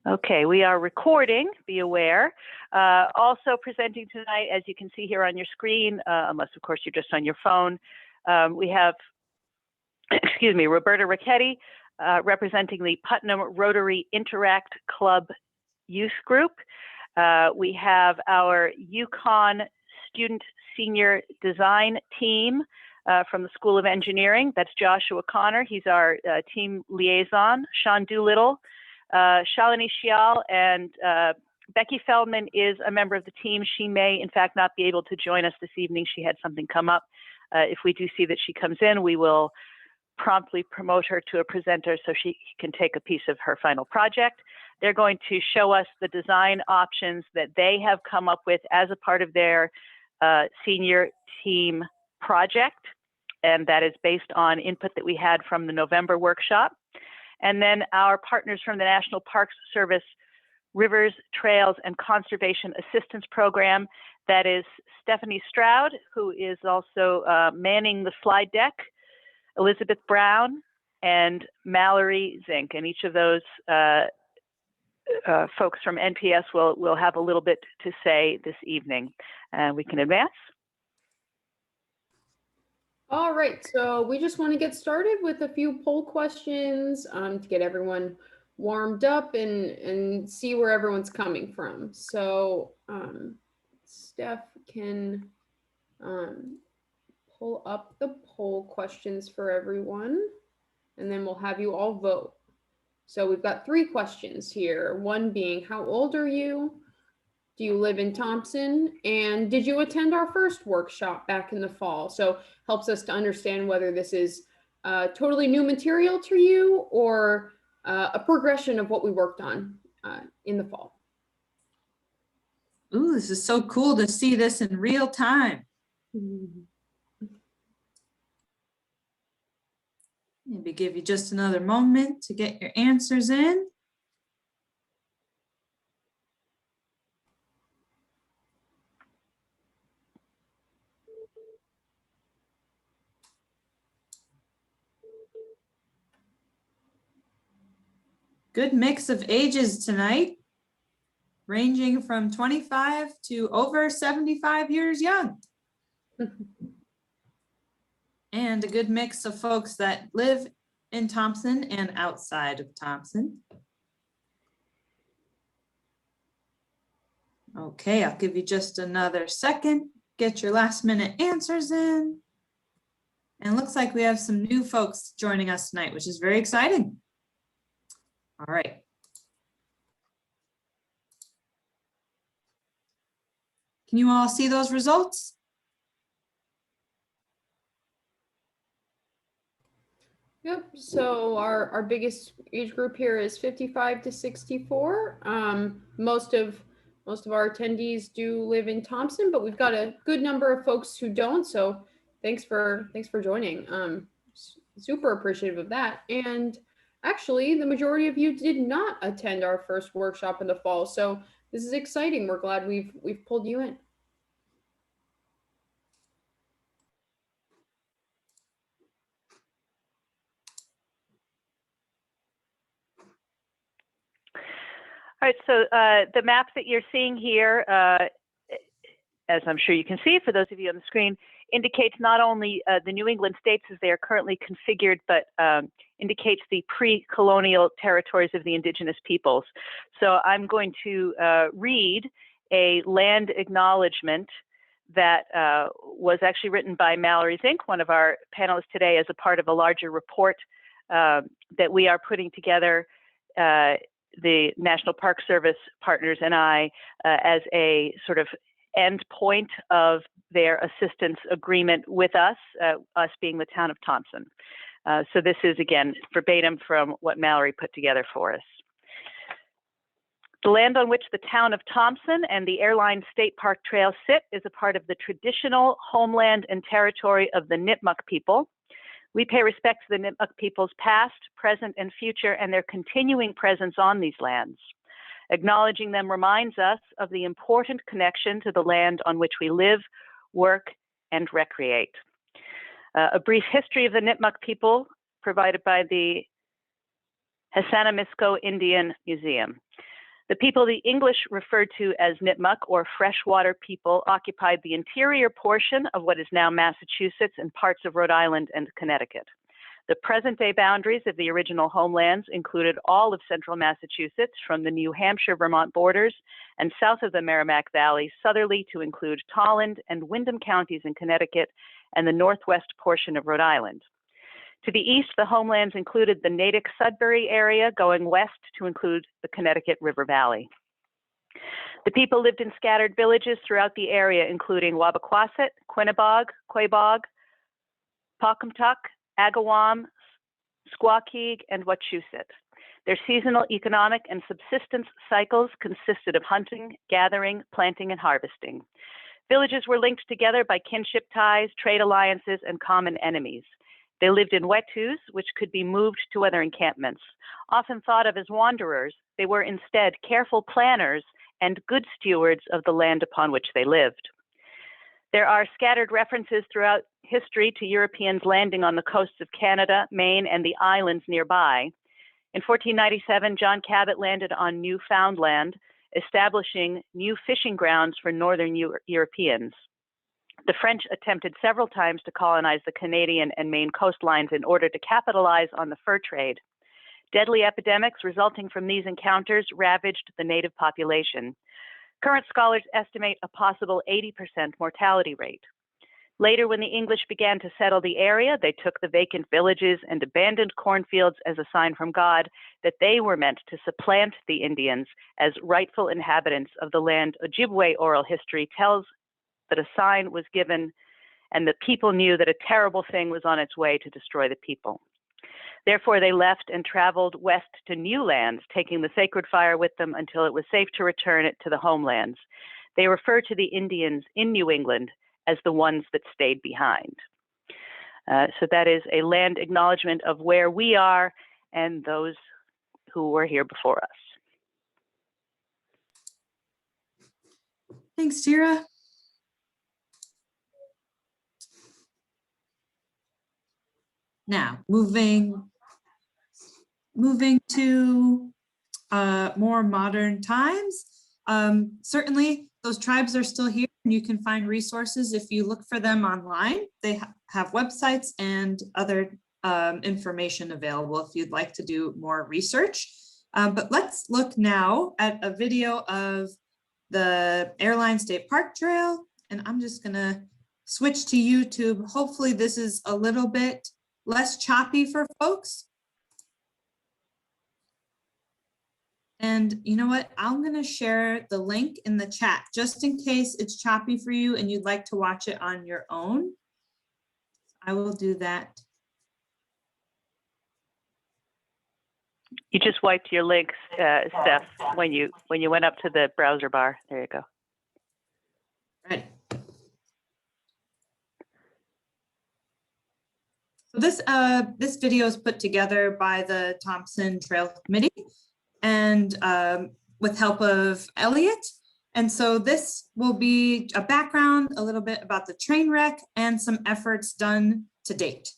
Okay, we are recording, be aware. Also presenting tonight, as you can see here on your screen, unless of course you're just on your phone, we have, excuse me, Roberta Ricketti, representing the Putnam Rotary Interact Club Youth Group. We have our YUKON Student Senior Design Team from the School of Engineering. That's Joshua Connor. He's our team liaison. Sean Doolittle, Shalini Shial, and Becky Feldman is a member of the team. She may, in fact, not be able to join us this evening. She had something come up. If we do see that she comes in, we will promptly promote her to a presenter so she can take a piece of her final project. They're going to show us the design options that they have come up with as a part of their senior team project, and that is based on input that we had from the November workshop. And then our partners from the National Parks Service Rivers, Trails, and Conservation Assistance Program, that is Stephanie Stroud, who is also manning the slide deck, Elizabeth Brown, and Mallory Zink. And each of those folks from NPS will have a little bit to say this evening. We can advance. All right, so we just want to get started with a few poll questions to get everyone warmed up and see where everyone's coming from. So Steph can pull up the poll questions for everyone, and then we'll have you all vote. So we've got 3 questions here. One being, how old are you? Do you live in Thompson? And did you attend our first workshop back in the fall? So helps us to understand whether this is totally new material to you or a progression of what we worked on in the fall. Ooh, this is so cool to see this in real time. Maybe give you just another moment to get your answers in. Good mix of ages tonight, ranging from 25 to over 75 years young. And a good mix of folks that live in Thompson and outside of Thompson. Okay, I'll give you just another second, get your last minute answers in. And it looks like we have some new folks joining us tonight, which is very exciting. All right. Can you all see those results? Yep, so our biggest age group here is 55 to 64. Most of our attendees do live in Thompson, but we've got a good number of folks who don't. So thanks for joining. Super appreciative of that. And actually, the majority of you did not attend our first workshop in the fall. So this is exciting. We're glad we've pulled you in. All right, so the map that you're seeing here, as I'm sure you can see for those of you on the screen, indicates not only the New England states as they are currently configured, but indicates the pre-colonial territories of the indigenous peoples. So I'm going to read a land acknowledgement that was actually written by Mallory Zink, one of our panelists today, as a part of a larger report that we are putting together, the National Park Service partners and I, as a sort of end point of their assistance agreement with us, us being the town of Thompson. So this is, again, verbatim from what Mallory put together for us. The land on which the town of Thompson and the Airline State Park Trail sit is a part of the traditional homeland and territory of the Nipmuc people. We pay respect to the Nipmuc people's past, present, and future, and their continuing presence on these lands. Acknowledging them reminds us of the important connection to the land on which we live, work, and recreate. A brief history of the Nipmuc people provided by the Hassanamisco Indian Museum. The people the English referred to as Nipmuc, or freshwater people, occupied the interior portion of what is now Massachusetts and parts of Rhode Island and Connecticut. The present-day boundaries of the original homelands included all of central Massachusetts from the New Hampshire-Vermont borders and south of the Merrimack Valley, southerly to include Tolland and Windham counties in Connecticut and the northwest portion of Rhode Island. To the east, the homelands included the Natick-Sudbury area, going west to include the Connecticut River Valley. The people lived in scattered villages throughout the area, including Wabbaquasset, Quinnebog, Quabog, Pocumtuck, Agawam, Squakeag, and Wachusett. Their seasonal economic and subsistence cycles consisted of hunting, gathering, planting, and harvesting. Villages were linked together by kinship ties, trade alliances, and common enemies. They lived in wetus, which could be moved to other encampments. Often thought of as wanderers, they were instead careful planners and good stewards of the land upon which they lived. There are scattered references throughout history to Europeans landing on the coasts of Canada, Maine, and the islands nearby. In 1497, John Cabot landed on Newfoundland, establishing new fishing grounds for northern Europeans. The French attempted several times to colonize the Canadian and Maine coastlines in order to capitalize on the fur trade. Deadly epidemics resulting from these encounters ravaged the native population. Current scholars estimate a possible 80% mortality rate. Later, when the English began to settle the area, they took the vacant villages and abandoned cornfields as a sign from God that they were meant to supplant the Indians as rightful inhabitants of the land. Ojibwe oral history tells that a sign was given and the people knew that a terrible thing was on its way to destroy the people. Therefore, they left and traveled west to new lands, taking the sacred fire with them until it was safe to return it to the homelands. They refer to the Indians in New England as the ones that stayed behind. So that is a land acknowledgement of where we are and those who were here before us. Thanks, Tira. Now, moving to more modern times. Certainly, those tribes are still here, and you can find resources if you look for them online. They have websites and other information available if you'd like to do more research. But let's look now at a video of the Airline State Park Trail, and I'm just gonna switch to YouTube. Hopefully this is a little bit less choppy for folks. And you know what? I'm going to share the link in the chat just in case it's choppy for you and you'd like to watch it on your own. I will do that. You just wiped your links, Steph, when you went up to the browser bar. There you go. Ready. So this video is put together by the Thompson Trail Committee and with help of Elliot. And so this will be a background, a little bit about the train wreck and some efforts done to date.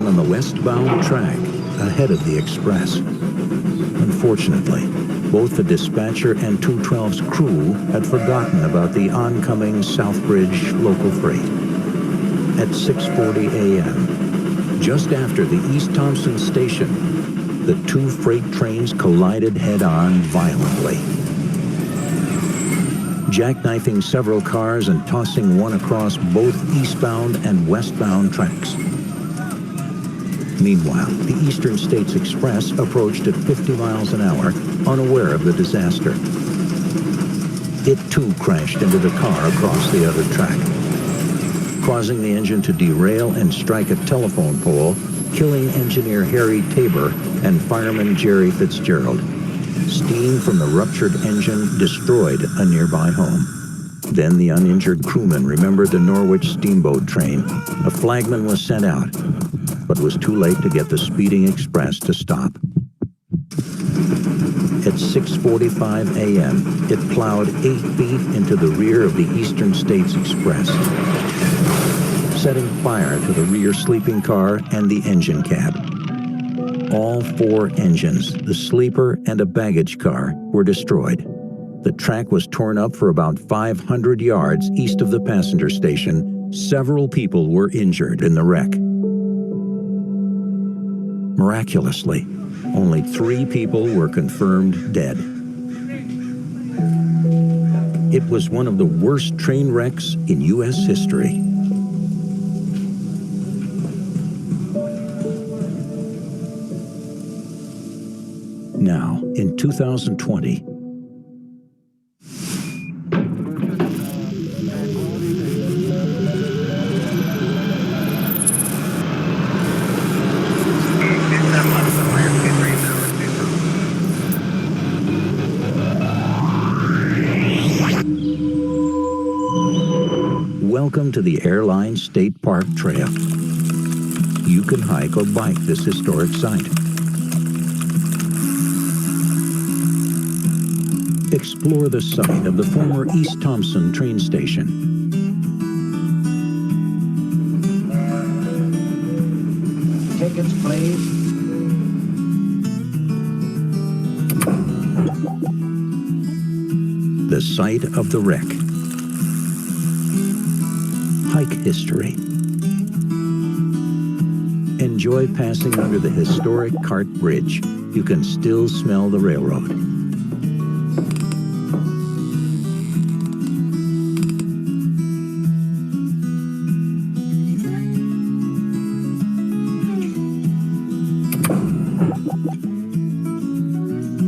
On the westbound track ahead of the express. Unfortunately, both the dispatcher and 212's crew had forgotten about the oncoming Southbridge local freight. At 6:40 a.m., just after the East Thompson station, the two freight trains collided head-on violently, jackknifing several cars and tossing one across both eastbound and westbound tracks. Meanwhile, the Eastern States Express approached at 50 miles an hour, unaware of the disaster. It too crashed into the car across the other track, causing the engine to derail and strike a telephone pole, killing engineer Harry Tabor and fireman Jerry Fitzgerald. Steam from the ruptured engine destroyed a nearby home. Then the uninjured crewman remembered the Norwich steamboat train. A flagman was sent out, but was too late to get the speeding express to stop. At 6:45 a.m., it plowed 8 feet into the rear of the Eastern States Express, setting fire to the rear sleeping car and the engine cab. All 4 engines, the sleeper and a baggage car, were destroyed. The track was torn up for about 500 yards east of the passenger station. Several people were injured in the wreck. Miraculously, only 3 people were confirmed dead. It was one of the worst train wrecks in U.S. history. Now, in 2020, welcome to the Airline State Park Trail. You can hike or bike this historic site. Explore the site of the former East Thompson train station. Tickets, please. The site of the wreck. Hike history. Enjoy passing under the historic cart bridge. You can still smell the railroad.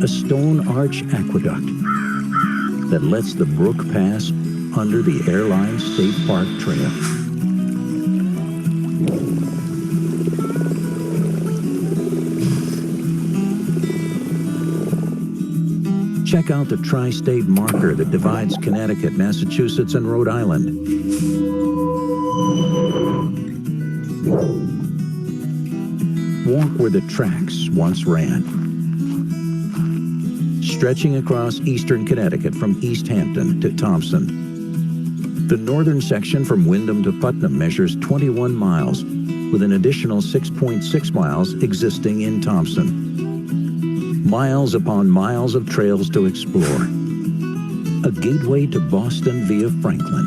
A stone arch aqueduct that lets the brook pass under the Airline State Park Trail. Check out the tri-state marker that divides Connecticut, Massachusetts, and Rhode Island. Walk where the tracks once ran, stretching across eastern Connecticut from East Hampton to Thompson. The northern section from Windham to Putnam measures 21 miles, with an additional 6.6 miles existing in Thompson. Miles upon miles of trails to explore. A gateway to Boston via Franklin.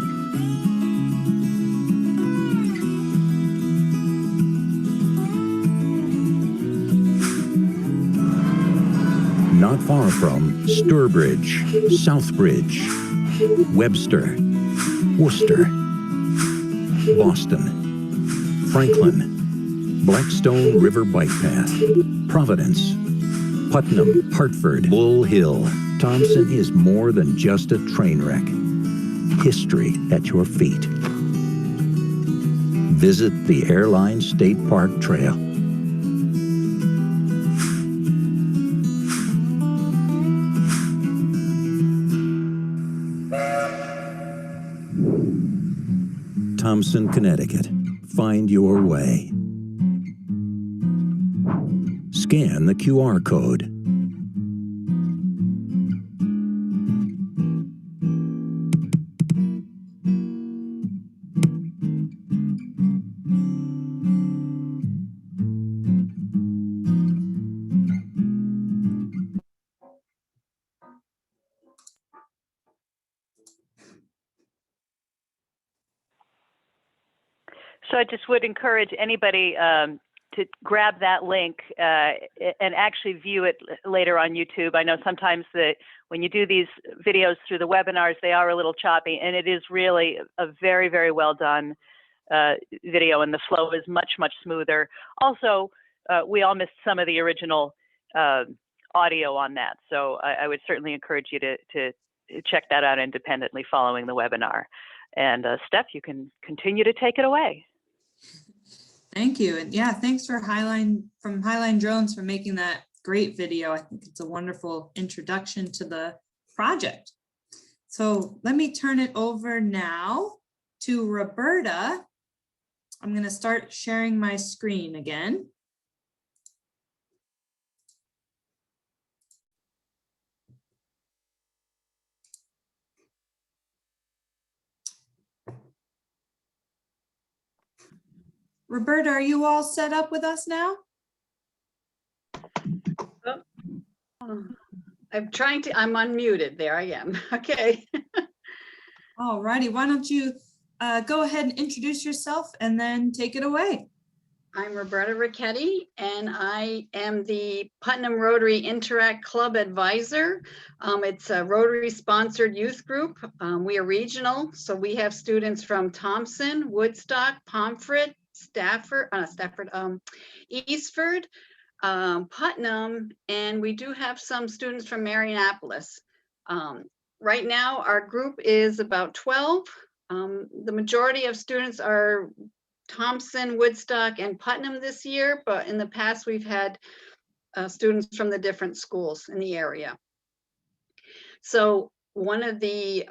Not far from Sturbridge, Southbridge, Webster, Worcester, Boston, Franklin, Blackstone River Bike Path, Providence, Putnam, Hartford, Bull Hill. Thompson is more than just a train wreck. History at your feet. Visit the Airline State Park Trail. Thompson, Connecticut. Find your way. Scan the QR code. So I just would encourage anybody to grab that link and actually view it later on YouTube. I know sometimes when you do these videos through the webinars, they are a little choppy, and it is really a very, very well done video, and the flow is much, much smoother. Also, we all missed some of the original audio on that. So I would certainly encourage you to check that out independently following the webinar. And Steph, you can continue to take it away. Thank you. And yeah, thanks for Highline Drones for making that great video. I think it's a wonderful introduction to the project. So let me turn it over now to Roberta. I'm going to start sharing my screen again. Roberta, are you all set up with us now? I'm trying to, I'm unmuted. There I am. Okay. All righty. Why don't you go ahead and introduce yourself and then take it away. I'm Roberta Ricketti, and I am the Putnam Rotary Interact Club Advisor. It's a Rotary-sponsored youth group. We are regional, so we have students from Thompson, Woodstock, Pomfret, Eastford, Putnam, and we do have some students from Marionopolis. Right now, our group is about 12. The majority of students are Thompson, Woodstock, and Putnam this year, but in the past we've had students from the different schools in the area. So one of the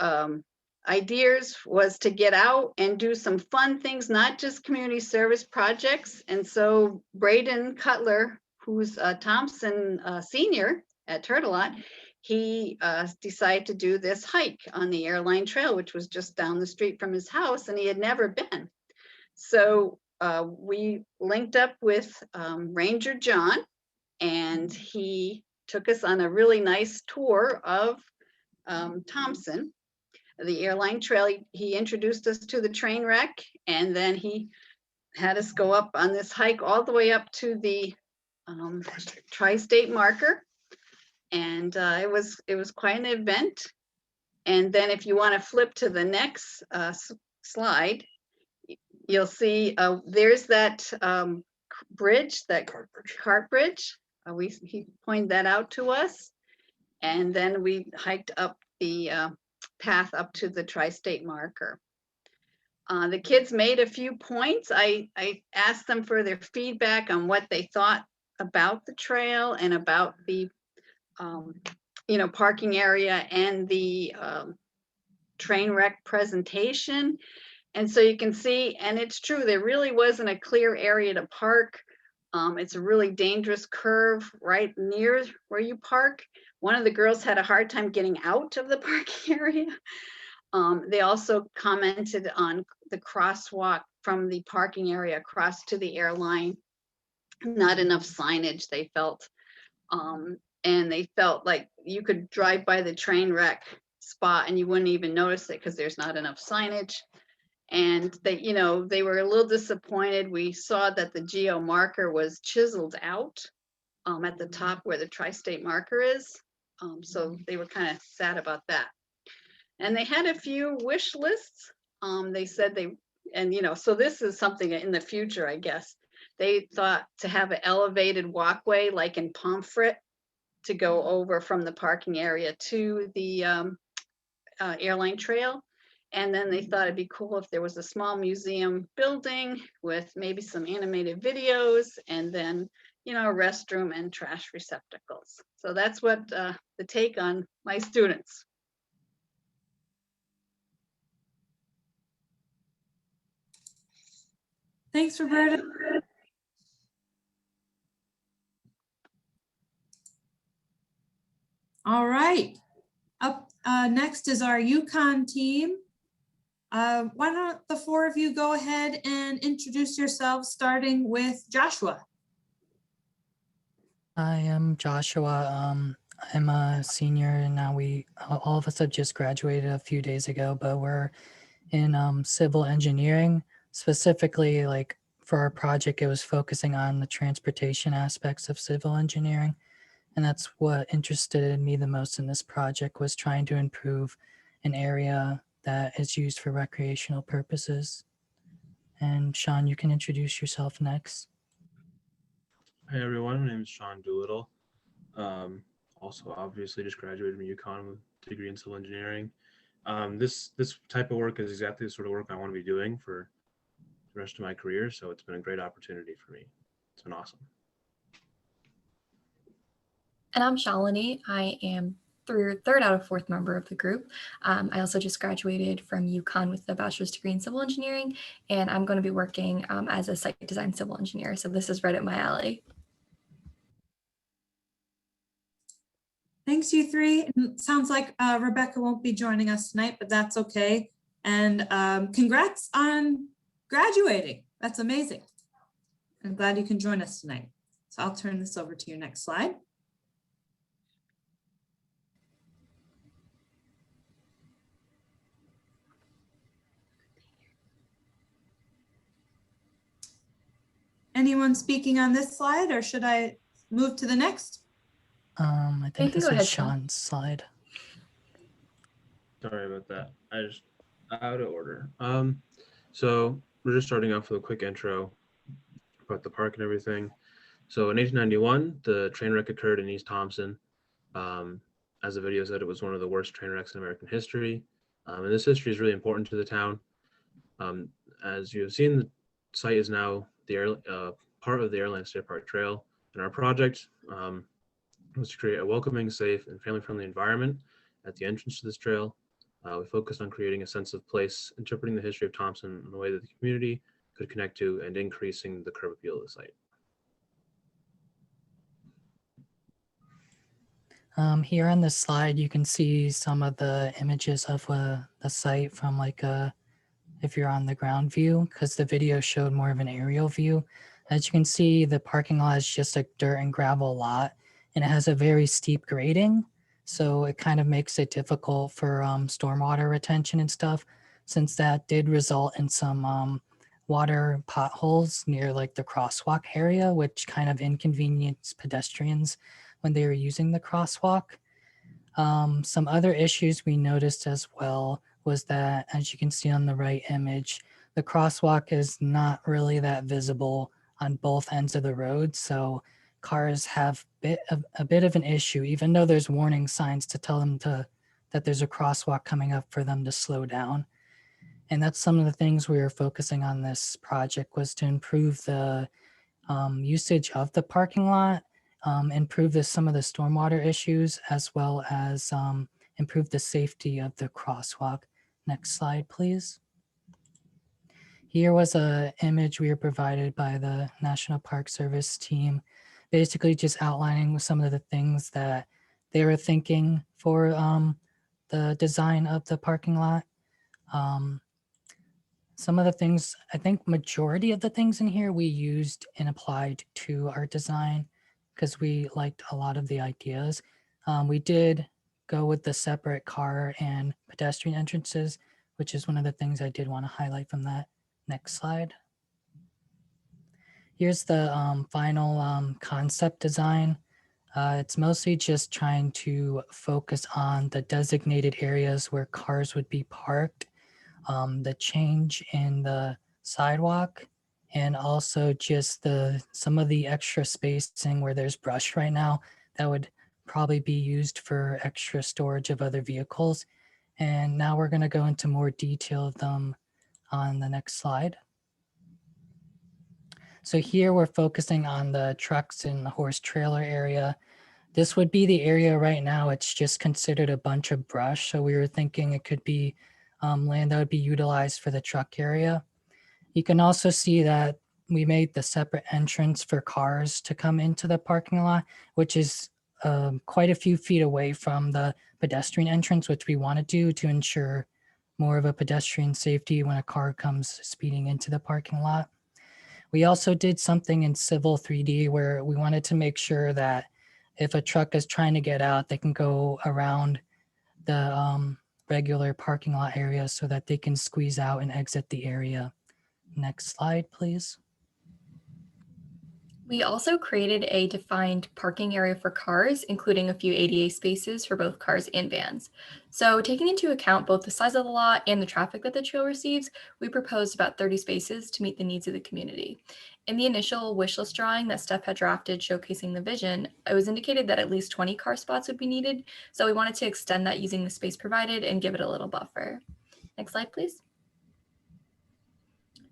ideas was to get out and do some fun things, not just community service projects. And so Braden Cutler, who's a Thompson senior at Turtelot, he decided to do this hike on the Airline Trail, which was just down the street from his house, and he had never been. So we linked up with Ranger John, and he took us on a really nice tour of Thompson, the Airline Trail. He introduced us to the train wreck, and then he had us go up on this hike all the way up to the tri-state marker. And it was quite an event. And then if you want to flip to the next slide, you'll see there's that bridge, that cart bridge. He pointed that out to us. And then we hiked up the path up to the tri-state marker. The kids made a few points. I asked them for their feedback on what they thought about the trail and about the parking area and the train wreck presentation. And so you can see, and it's true, there really wasn't a clear area to park. It's a really dangerous curve right near where you park. One of the girls had a hard time getting out of the parking area. They also commented on the crosswalk from the parking area across to the airline. Not enough signage, they felt. And they felt like you could drive by the train wreck spot and you wouldn't even notice it because there's not enough signage. And they were a little disappointed. We saw that the geo marker was chiseled out at the top where the tri-state marker is. So they were kind of sad about that. And they had a few wish lists. They said so this is something in the future, I guess. They thought to have an elevated walkway like in Pomfret to go over from the parking area to the Airline Trail. And then they thought it'd be cool if there was a small museum building with maybe some animated videos and then, a restroom and trash receptacles. So that's what the take on my students. Thanks, Roberta. All right. Up next is our YUKON team. Why don't the four of you go ahead and introduce yourselves, starting with Joshua. I am Joshua. I'm a senior, and now all of us have just graduated a few days ago, but we're in civil engineering. Specifically, like for our project, it was focusing on the transportation aspects of civil engineering. And that's what interested me the most in this project, was trying to improve an area that is used for recreational purposes. And Sean, you can introduce yourself next. Hey everyone, my name is Sean Doolittle. Also, obviously, just graduated from UConn with a degree in civil engineering. This type of work is exactly the sort of work I want to be doing for the rest of my career. So it's been a great opportunity for me. It's been awesome. And I'm Shalini. I am third out of fourth member of the group. I also just graduated from UConn with a bachelor's degree in civil engineering, and I'm going to be working as a site design civil engineer. So this is right up my alley. Thanks, you three. Sounds like Rebecca won't be joining us tonight, but that's okay. And congrats on graduating. That's amazing. I'm glad you can join us tonight. So I'll turn this over to your next slide. Anyone speaking on this slide, or should I move to the next? I think this is Sean's slide. Sorry about that. I just out of order. So we're just starting off with a quick intro about the park and everything. So in 1891, the train wreck occurred in East Thompson. As the video said, it was one of the worst train wrecks in American history. And this history is really important to the town. As you have seen, the site is now the part of the Airline State Park Trail. And our project was to create a welcoming, safe, and family-friendly environment at the entrance to this trail. We focused on creating a sense of place, interpreting the history of Thompson in a way that the community could connect to, and increasing the curb appeal of the site. Here on this slide, you can see some of the images of the site from if you're on the ground view, because the video showed more of an aerial view. As you can see, the parking lot is just a dirt and gravel lot, and it has a very steep grading. So it kind of makes it difficult for stormwater retention and stuff, since that did result in some water potholes near the crosswalk area, which kind of inconvenienced pedestrians when they were using the crosswalk. Some other issues we noticed as well was that, as you can see on the right image, the crosswalk is not really that visible on both ends of the road. So cars have a bit of an issue, even though there's warning signs to tell them that there's a crosswalk coming up for them to slow down. And that's some of the things we were focusing on this project, was to improve the usage of the parking lot, improve some of the stormwater issues, as well as improve the safety of the crosswalk. Next slide, please. Here was an image we were provided by the National Park Service team, basically just outlining some of the things that they were thinking for the design of the parking lot. Some of the things, I think majority of the things in here we used and applied to our design because we liked a lot of the ideas. We did go with the separate car and pedestrian entrances, which is one of the things I did want to highlight from that. Next slide. Here's the final concept design. It's mostly just trying to focus on the designated areas where cars would be parked, the change in the sidewalk, and also just some of the extra spacing where there's brush right now that would probably be used for extra storage of other vehicles. And now we're going to go into more detail of them on the next slide. So here we're focusing on the trucks and the horse trailer area. This would be the area right now. It's just considered a bunch of brush. So we were thinking it could be land that would be utilized for the truck area. You can also see that we made the separate entrance for cars to come into the parking lot, which is quite a few feet away from the pedestrian entrance, which we want to do to ensure more of a pedestrian safety when a car comes speeding into the parking lot. We also did something in Civil 3D where we wanted to make sure that if a truck is trying to get out, they can go around the regular parking lot area so that they can squeeze out and exit the area. Next slide, please. We also created a defined parking area for cars, including a few ADA spaces for both cars and vans. So taking into account both the size of the lot and the traffic that the trail receives, we proposed about 30 spaces to meet the needs of the community. In the initial wish list drawing that Steph had drafted showcasing the vision, it was indicated that at least 20 car spots would be needed. So we wanted to extend that using the space provided and give it a little buffer. Next slide, please.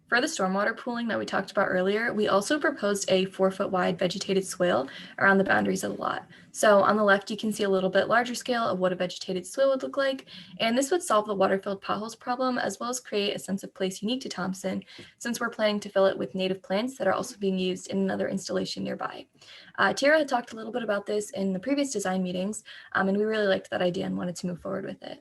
For the stormwater pooling that we talked about earlier, we also proposed a 4-foot wide vegetated swale around the boundaries of the lot. So on the left, you can see a little bit larger scale of what a vegetated swale would look like. And this would solve the water-filled potholes problem, as well as create a sense of place unique to Thompson, since we're planning to fill it with native plants that are also being used in another installation nearby. Tara had talked a little bit about this in the previous design meetings, and we really liked that idea and wanted to move forward with it.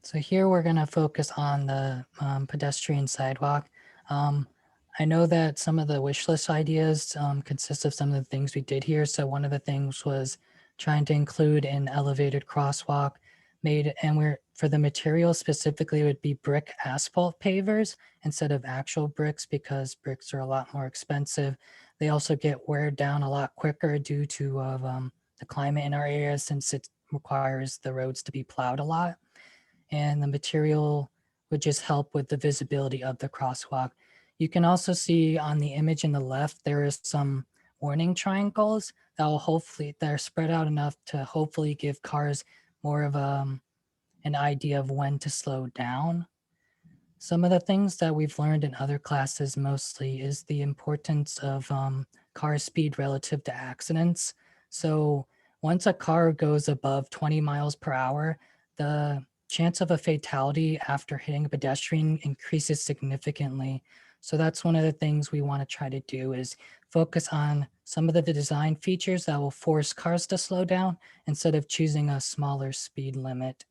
So here we're going to focus on the pedestrian sidewalk. I know that some of the wish list ideas consist of some of the things we did here. So one of the things was trying to include an elevated crosswalk made, and for the material specifically, it would be brick asphalt pavers instead of actual bricks, because bricks are a lot more expensive. They also get wear down a lot quicker due to the climate in our area, since it requires the roads to be plowed a lot. And the material would just help with the visibility of the crosswalk. You can also see on the image in the left, there is some warning triangles that they're spread out enough to hopefully give cars more of an idea of when to slow down. Some of the things that we've learned in other classes mostly is the importance of car speed relative to accidents. So once a car goes above 20 miles per hour, the chance of a fatality after hitting a pedestrian increases significantly. So that's one of the things we want to try to do, is focus on some of the design features that will force cars to slow down instead of choosing a smaller speed limit.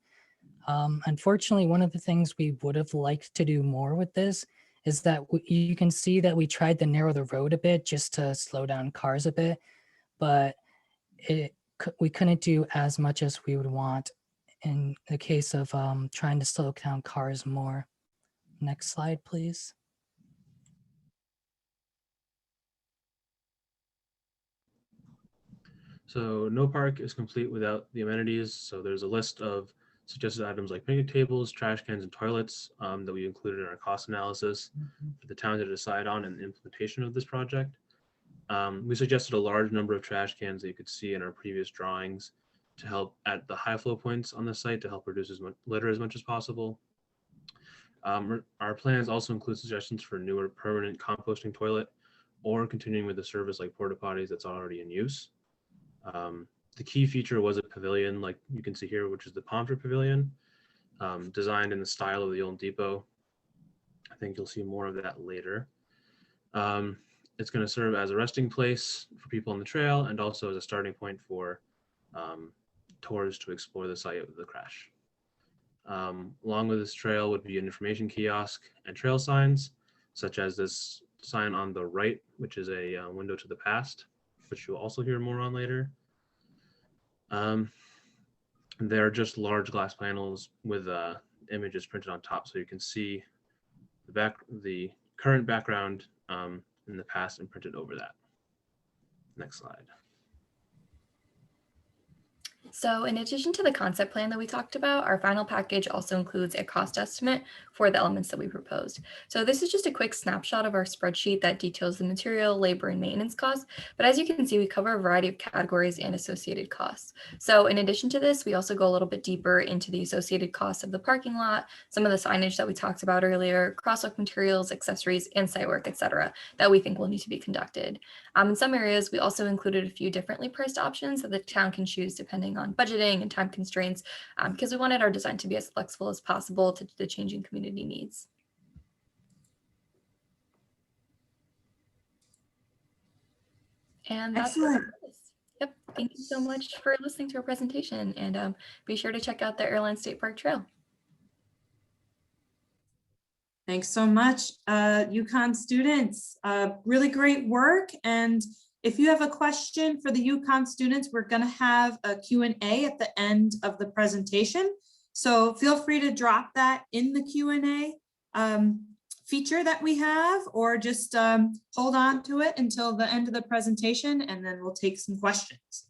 Unfortunately, one of the things we would have liked to do more with this is that you can see that we tried to narrow the road a bit just to slow down cars a bit, but we couldn't do as much as we would want in the case of trying to slow down cars more. Next slide, please. So no park is complete without the amenities. So there's a list of suggested items like picnic tables, trash cans, and toilets that we included in our cost analysis for the town to decide on and the implementation of this project. We suggested a large number of trash cans that you could see in our previous drawings to help at the high flow points on the site to help reduce as much litter as much as possible. Our plans also include suggestions for newer permanent composting toilet, or continuing with the service like porta potties that's already in use. The key feature was a pavilion, like you can see here, which is the Pomfret Pavilion, designed in the style of the old depot. I think you'll see more of that later. It's going to serve as a resting place for people on the trail, and also as a starting point for tours to explore the site of the crash. Along with this trail would be an information kiosk and trail signs, such as this sign on the right, which is a window to the past, which you'll also hear more on later. They're just large glass panels with images printed on top, so you can see the current background in the past and printed over that. Next slide. So in addition to the concept plan that we talked about, our final package also includes a cost estimate for the elements that we proposed. So this is just a quick snapshot of our spreadsheet that details the material, labor, and maintenance costs. But as you can see, we cover a variety of categories and associated costs. So in addition to this, we also go a little bit deeper into the associated costs of the parking lot, some of the signage that we talked about earlier, crosswalk materials, accessories, and site work, etc., that we think will need to be conducted. In some areas, we also included a few differently priced options that the town can choose depending on budgeting and time constraints, because we wanted our design to be as flexible as possible to the changing community needs. And that's Excellent. Yep. Thank you so much for listening to our presentation, and be sure to check out the Airline State Park Trail. Thanks so much, YUKON students. Really great work. And if you have a question for the YUKON students, we're going to have a Q&A at the end of the presentation. So feel free to drop that in the Q&A. feature that we have, or just hold on to it until the end of the presentation, and then we'll take some questions.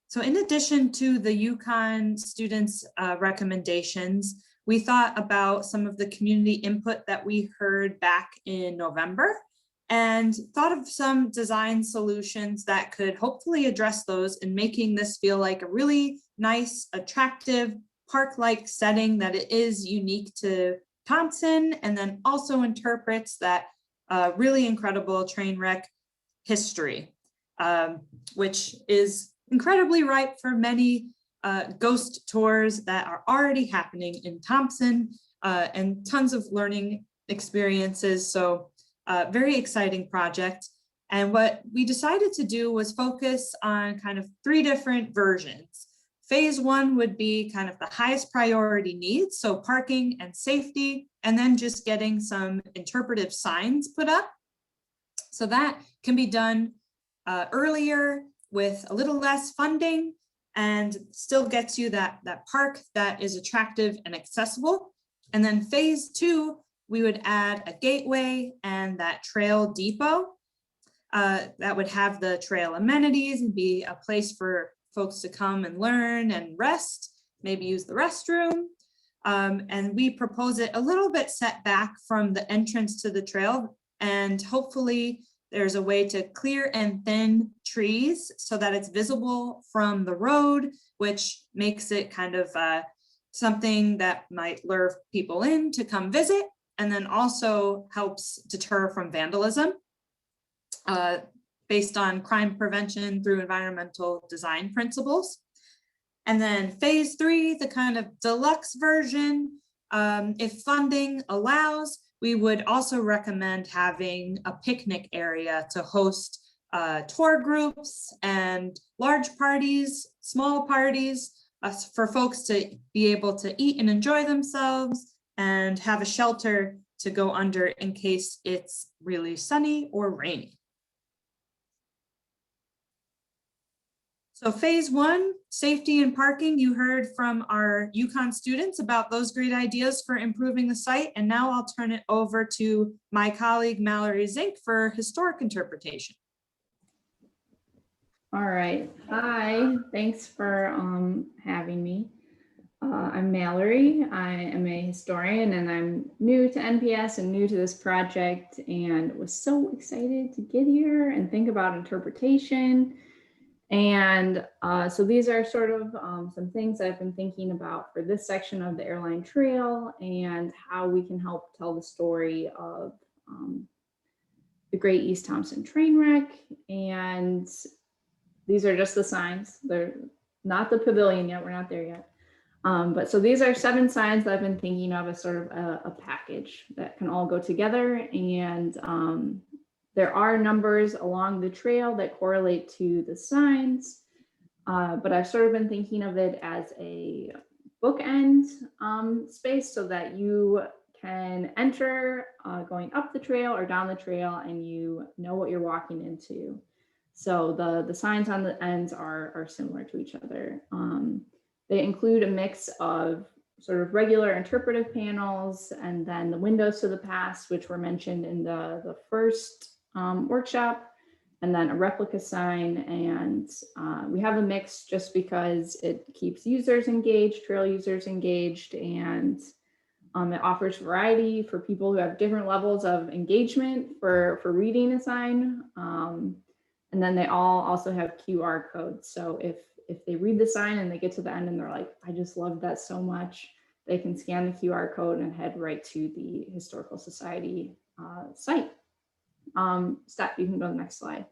So in addition to the YUKON students' recommendations, we thought about some of the community input that we heard back in November and thought of some design solutions that could hopefully address those in making this feel like a really nice, attractive, park-like setting that it is unique to Thompson, and then also interprets that really incredible train wreck history, which is incredibly ripe for many ghost tours that are already happening in Thompson, and tons of learning experiences. So very exciting project. And what we decided to do was focus on kind of 3 different versions. Phase 1 would be kind of the highest priority needs, so parking and safety, and then just getting some interpretive signs put up. So that can be done earlier with a little less funding and still gets you that park that is attractive and accessible. And then phase 2, we would add a gateway and that trail depot that would have the trail amenities and be a place for folks to come and learn and rest, maybe use the restroom. And we propose it a little bit set back from the entrance to the trail, and hopefully there's a way to clear and thin trees so that it's visible from the road, which makes it kind of something that might lure people in to come visit, and then also helps deter from vandalism based on crime prevention through environmental design principles. And then phase 3, the kind of deluxe version, if funding allows, we would also recommend having a picnic area to host tour groups and large parties, small parties, for folks to be able to eat and enjoy themselves and have a shelter to go under in case it's really sunny or rainy. So phase 1, safety and parking, you heard from our YUKON students about those great ideas for improving the site. And now I'll turn it over to my colleague, Mallory Zink, for historic interpretation. All right. Hi, thanks for having me. I'm Mallory. I am a historian and I'm new to NPS and new to this project, and was so excited to get here and think about interpretation. And so these are sort of some things I've been thinking about for this section of the airline trail and how we can help tell the story of the Great East Thompson train wreck. And these are just the signs. They're not the pavilion yet. We're not there yet. But so these are 7 signs that I've been thinking of as sort of a package that can all go together. And there are numbers along the trail that correlate to the signs, but I've sort of been thinking of it as a bookend space so that you can enter going up the trail or down the trail and you know what you're walking into. So the signs on the ends are similar to each other. They include a mix of sort of regular interpretive panels and then the windows to the past, which were mentioned in the first workshop, and then a replica sign. And we have a mix just because it keeps users engaged, trail users engaged, and it offers variety for people who have different levels of engagement for reading a sign. And then they all also have QR codes. So if they read the sign and they get to the end and they're like, I just love that so much, they can scan the QR code and head right to the Historical Society site. Steph, you can go to the next slide.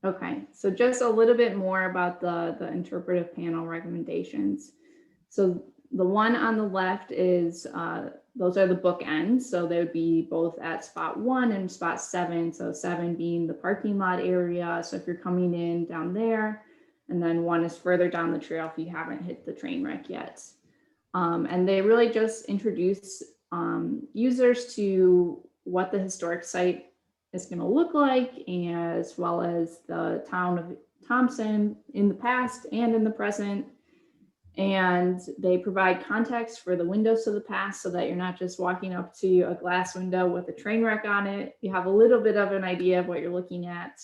Okay, so just a little bit more about the interpretive panel recommendations. So the one on the left is, those are the bookends. So they would be both at spot 1 and spot 7. So 7 being the parking lot area. So if you're coming in down there, and then 1 is further down the trail if you haven't hit the train wreck yet. And they really just introduce users to what the historic site is going to look like, as well as the town of Thompson in the past and in the present. And they provide context for the windows to the past so that you're not just walking up to a glass window with a train wreck on it. You have a little bit of an idea of what you're looking at.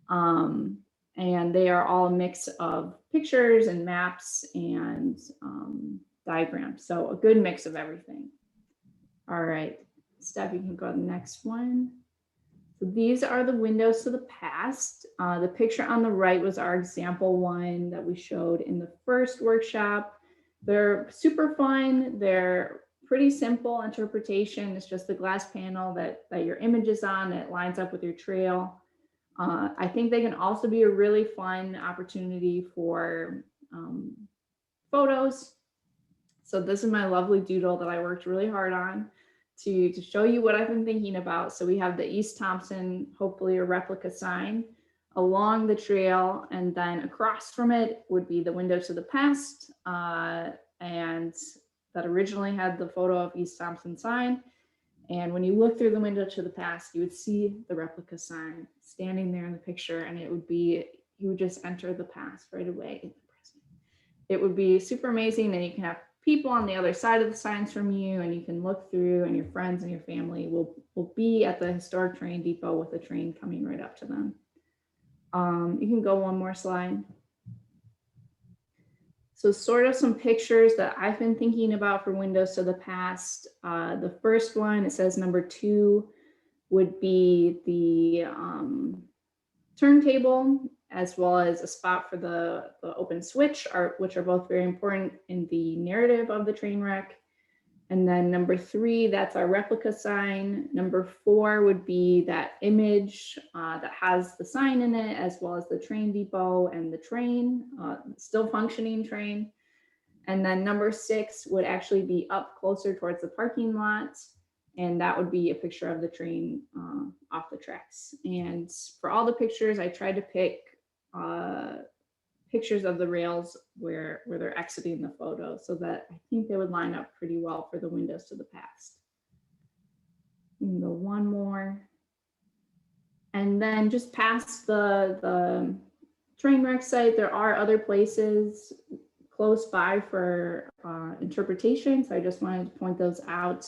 And they are all a mix of pictures and maps and diagrams. So a good mix of everything. All right, Steph, you can go to the next one. So these are the windows to the past. The picture on the right was our example one that we showed in the first workshop. They're super fun. They're pretty simple interpretation. It's just the glass panel that your image is on that lines up with your trail. I think they can also be a really fun opportunity for photos. So this is my lovely doodle that I worked really hard on to show you what I've been thinking about. So we have the East Thompson, hopefully a replica sign along the trail, and then across from it would be the window to the past, and that originally had the photo of East Thompson sign. And when you look through the window to the past, you would see the replica sign standing there in the picture, and it would be, you would just enter the past right away in the present. It would be super amazing, and you can have people on the other side of the signs from you, and you can look through, and your friends and your family will be at the historic train depot with a train coming right up to them. You can go one more slide. So sort of some pictures that I've been thinking about for windows to the past. The first one, it says number 2, would be the turntable, as well as a spot for the open switch, which are both very important in the narrative of the train wreck. And then number 3, that's our replica sign. Number 4 would be that image that has the sign in it, as well as the train depot and the train, still functioning train. And then number 6 would actually be up closer towards the parking lot. And that would be a picture of the train off the tracks. And for all the pictures, I tried to pick pictures of the rails where they're exiting the photo, so that I think they would line up pretty well for the windows to the past. You can go one more. And then just past the train wreck site, there are other places close by for interpretation. So I just wanted to point those out.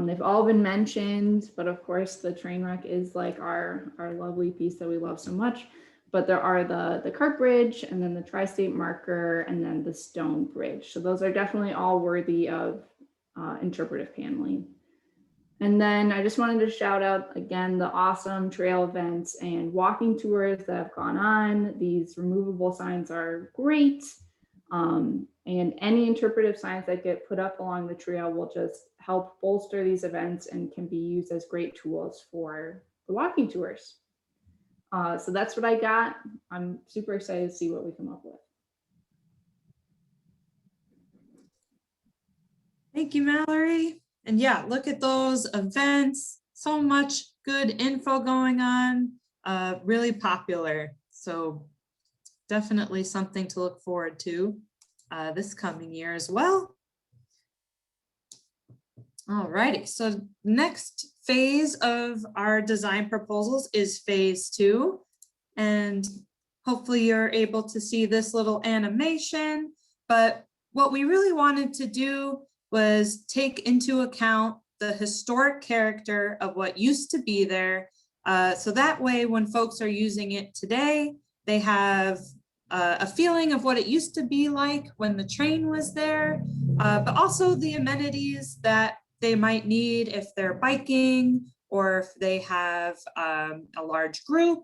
They've all been mentioned, but of course the train wreck is like our lovely piece that we love so much. But there are the cart bridge, and then the tri-state marker, and then the stone bridge. So those are definitely all worthy of interpretive paneling. And then I just wanted to shout out again the awesome trail events and walking tours that have gone on. These removable signs are great. And any interpretive signs that get put up along the trail will just help bolster these events and can be used as great tools for the walking tours. So that's what I got. I'm super excited to see what we come up with. Thank you, Mallory. And yeah, look at those events. So much good info going on, really popular. So definitely something to look forward to this coming year as well. All righty, so next phase of our design proposals is phase 2. And hopefully you're able to see this little animation, but what we really wanted to do was take into account the historic character of what used to be there. So that way, when folks are using it today, they have a feeling of what it used to be like when the train was there, but also the amenities that they might need if they're biking or if they have a large group.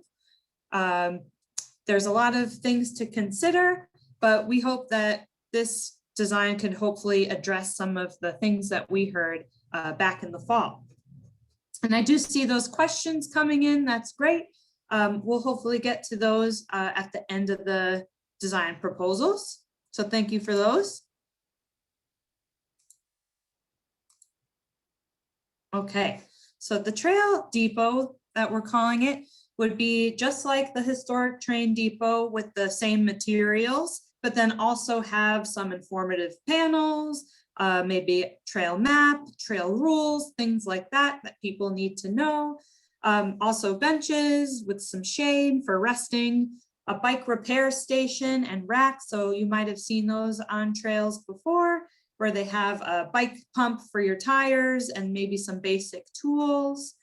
There's a lot of things to consider, but we hope that this design can hopefully address some of the things that we heard back in the fall. And I do see those questions coming in. That's great. We'll hopefully get to those at the end of the design proposals. So thank you for those. Okay, so the trail depot that we're calling it would be just like the historic train depot with the same materials, but then also have some informative panels, maybe trail map, trail rules, things like that that people need to know. Also benches with some shade for resting, a bike repair station and rack. So you might have seen those on trails before, where they have a bike pump for your tires and maybe some basic tools.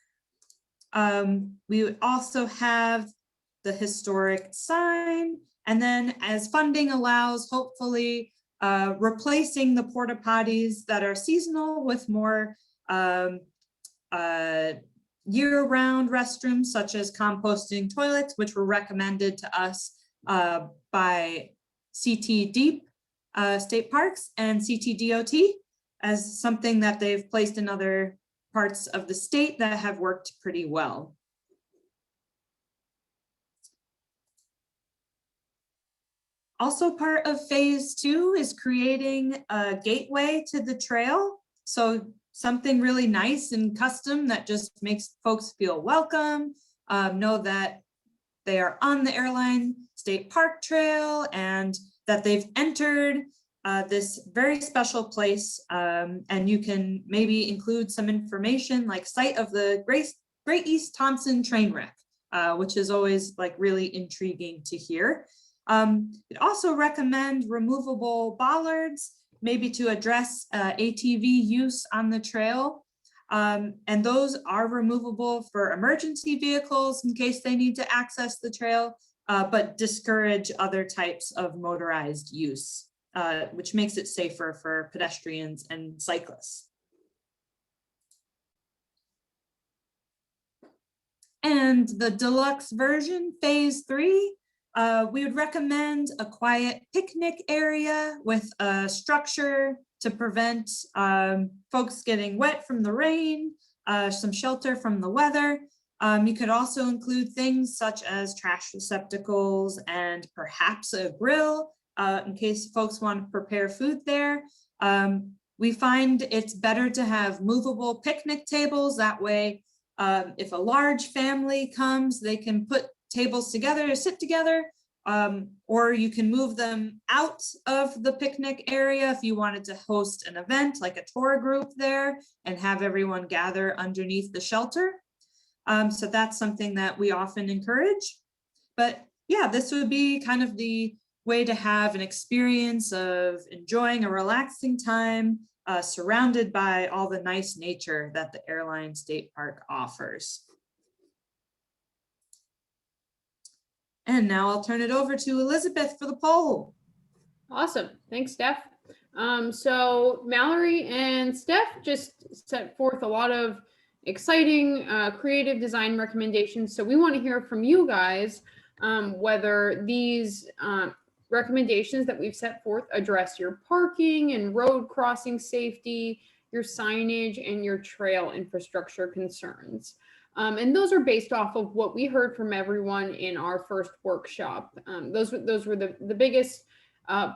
We would also have the historic sign, and then as funding allows, hopefully replacing the porta potties that are seasonal with more year-round restrooms, such as composting toilets, which were recommended to us by CT Deep State Parks and CT DOT as something that they've placed in other parts of the state that have worked pretty well. Also part of phase 2 is creating a gateway to the trail. So something really nice and custom that just makes folks feel welcome, know that they are on the Airline State Park Trail and that they've entered this very special place. And you can maybe include some information like site of the Great East Thompson train wreck, which is always like really intriguing to hear. We'd also recommend removable bollards, maybe to address ATV use on the trail. And those are removable for emergency vehicles in case they need to access the trail, but discourage other types of motorized use, which makes it safer for pedestrians and cyclists. And the deluxe version, phase 3, we would recommend a quiet picnic area with a structure to prevent folks getting wet from the rain, some shelter from the weather. You could also include things such as trash receptacles and perhaps a grill in case folks want to prepare food there. We find it's better to have movable picnic tables. That way, if a large family comes, they can put tables together to sit together, or you can move them out of the picnic area if you wanted to host an event like a tour group there and have everyone gather underneath the shelter. So that's something that we often encourage. But yeah, this would be kind of the way to have an experience of enjoying a relaxing time surrounded by all the nice nature that the Airline State Park offers. And now I'll turn it over to Elizabeth for the poll. Awesome. Thanks, Steph. So Mallory and Steph just set forth a lot of exciting creative design recommendations. So we want to hear from you guys whether these recommendations that we've set forth address your parking and road crossing safety, your signage, and your trail infrastructure concerns. And those are based off of what we heard from everyone in our first workshop. Those were the biggest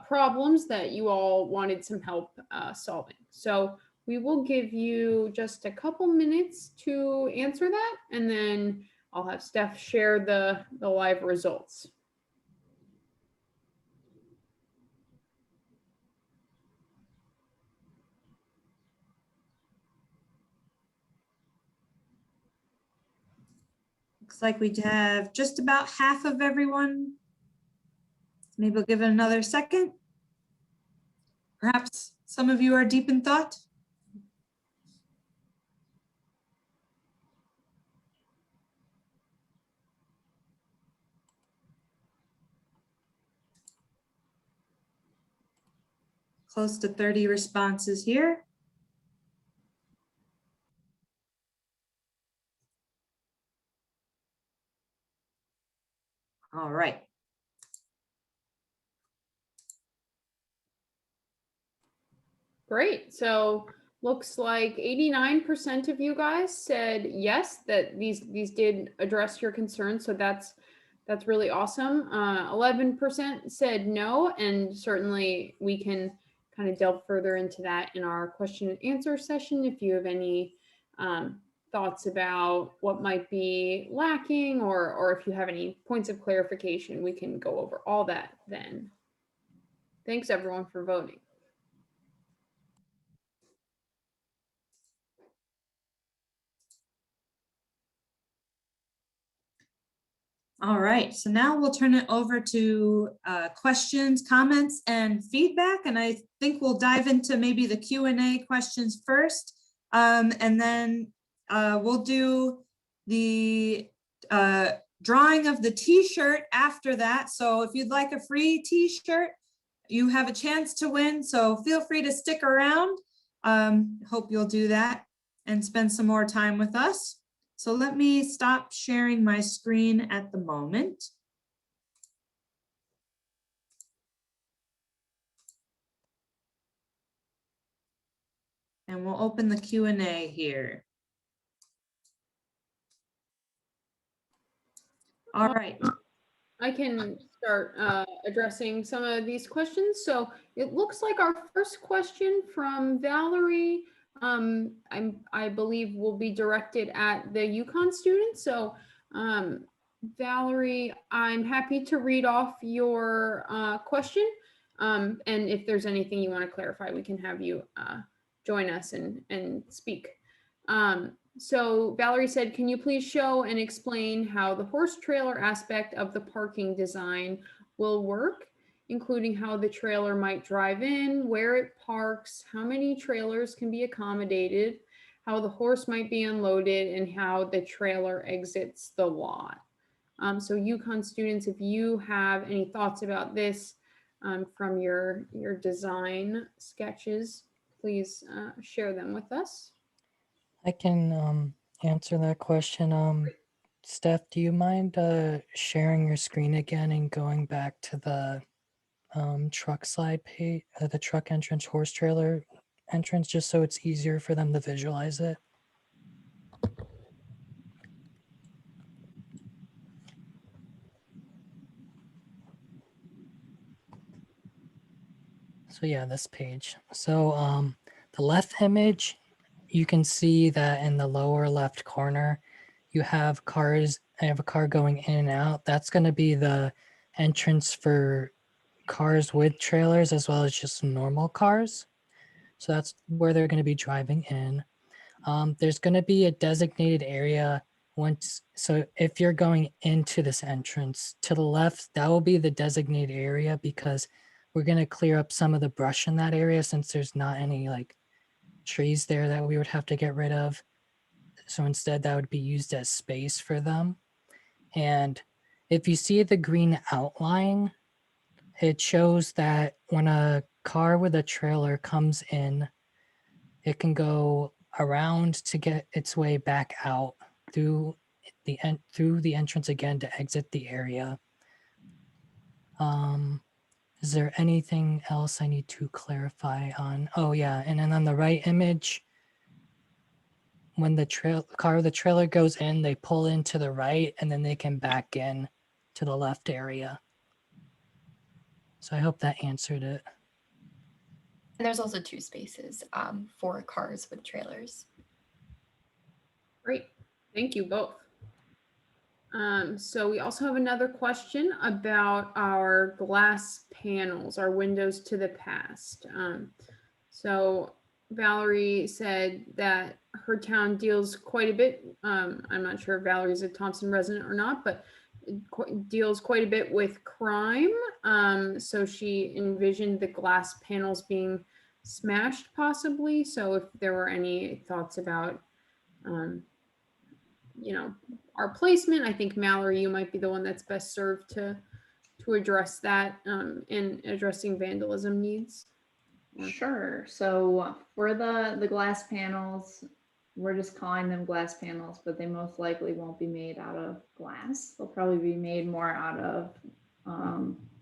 problems that you all wanted some help solving. So we will give you just a couple minutes to answer that, and then I'll have Steph share the live results. Looks like we have just about half of everyone. Maybe we'll give it another second. Perhaps some of you are deep in thought. Close to 30 responses here. All right. Great. So looks like 89% of you guys said yes, that these did address your concerns. So that's really awesome. 11% said no, and certainly we can kind of delve further into that in our question and answer session. If you have any thoughts about what might be lacking, or if you have any points of clarification, we can go over all that then. Thanks everyone for voting. All right, so now we'll turn it over to questions, comments, and feedback. And I think we'll dive into maybe the Q&A questions first. And then we'll do the drawing of the t-shirt after that. So if you'd like a free t-shirt, you have a chance to win. So feel free to stick around. Hope you'll do that and spend some more time with us. So let me stop sharing my screen at the moment. And we'll open the Q&A here. All right. I can start addressing some of these questions. So it looks like our first question from Valerie, I believe will be directed at the YUKON students. So Valerie, I'm happy to read off your question. And if there's anything you want to clarify, we can have you join us and speak. So Valerie said, can you please show and explain how the horse trailer aspect of the parking design will work, including how the trailer might drive in, where it parks, how many trailers can be accommodated, how the horse might be unloaded, and how the trailer exits the lot. So YUKON students, if you have any thoughts about this from your design sketches, please share them with us. I can answer that question. Steph, do you mind sharing your screen again and going back to the truck slide page, the truck entrance, horse trailer entrance, just so it's easier for them to visualize it? So yeah, this page. So the left image, you can see that in the lower left corner, you have cars. I have a car going in and out. That's going to be the entrance for cars with trailers as well as just normal cars. So that's where they're going to be driving in. There's going to be a designated area once. So if you're going into this entrance to the left, that will be the designated area because we're going to clear up some of the brush in that area since there's not any like trees there that we would have to get rid of. So instead that would be used as space for them. And if you see the green outline, it shows that when a car with a trailer comes in, it can go around to get its way back out through the entrance again to exit the area. Is there anything else I need to clarify on? Oh yeah, and then on the right image, when the car with the trailer goes in, they pull in to the right and then they can back in to the left area. So I hope that answered it. And there's also 2 spaces for cars with trailers. Great, thank you both. So we also have another question about our glass panels, our windows to the past. So Valerie said that her town deals quite a bit. I'm not sure if Valerie's a Thompson resident or not, but deals quite a bit with crime. So she envisioned the glass panels being smashed possibly. So if there were any thoughts about, you know, our placement, I think Mallory, you might be the one that's best served to address that in addressing vandalism needs. Sure. So for the glass panels, we're just calling them glass panels, but they most likely won't be made out of glass. They'll probably be made more out of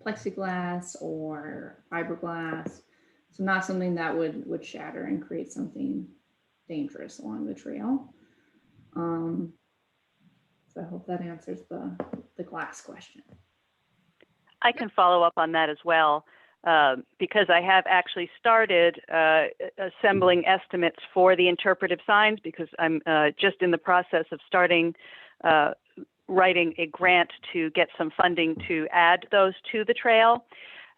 plexiglass or fiberglass. So not something that would shatter and create something dangerous along the trail. So I hope that answers the glass question. I can follow up on that as well, because I have actually started assembling estimates for the interpretive signs because I'm just in the process of starting writing a grant to get some funding to add those to the trail.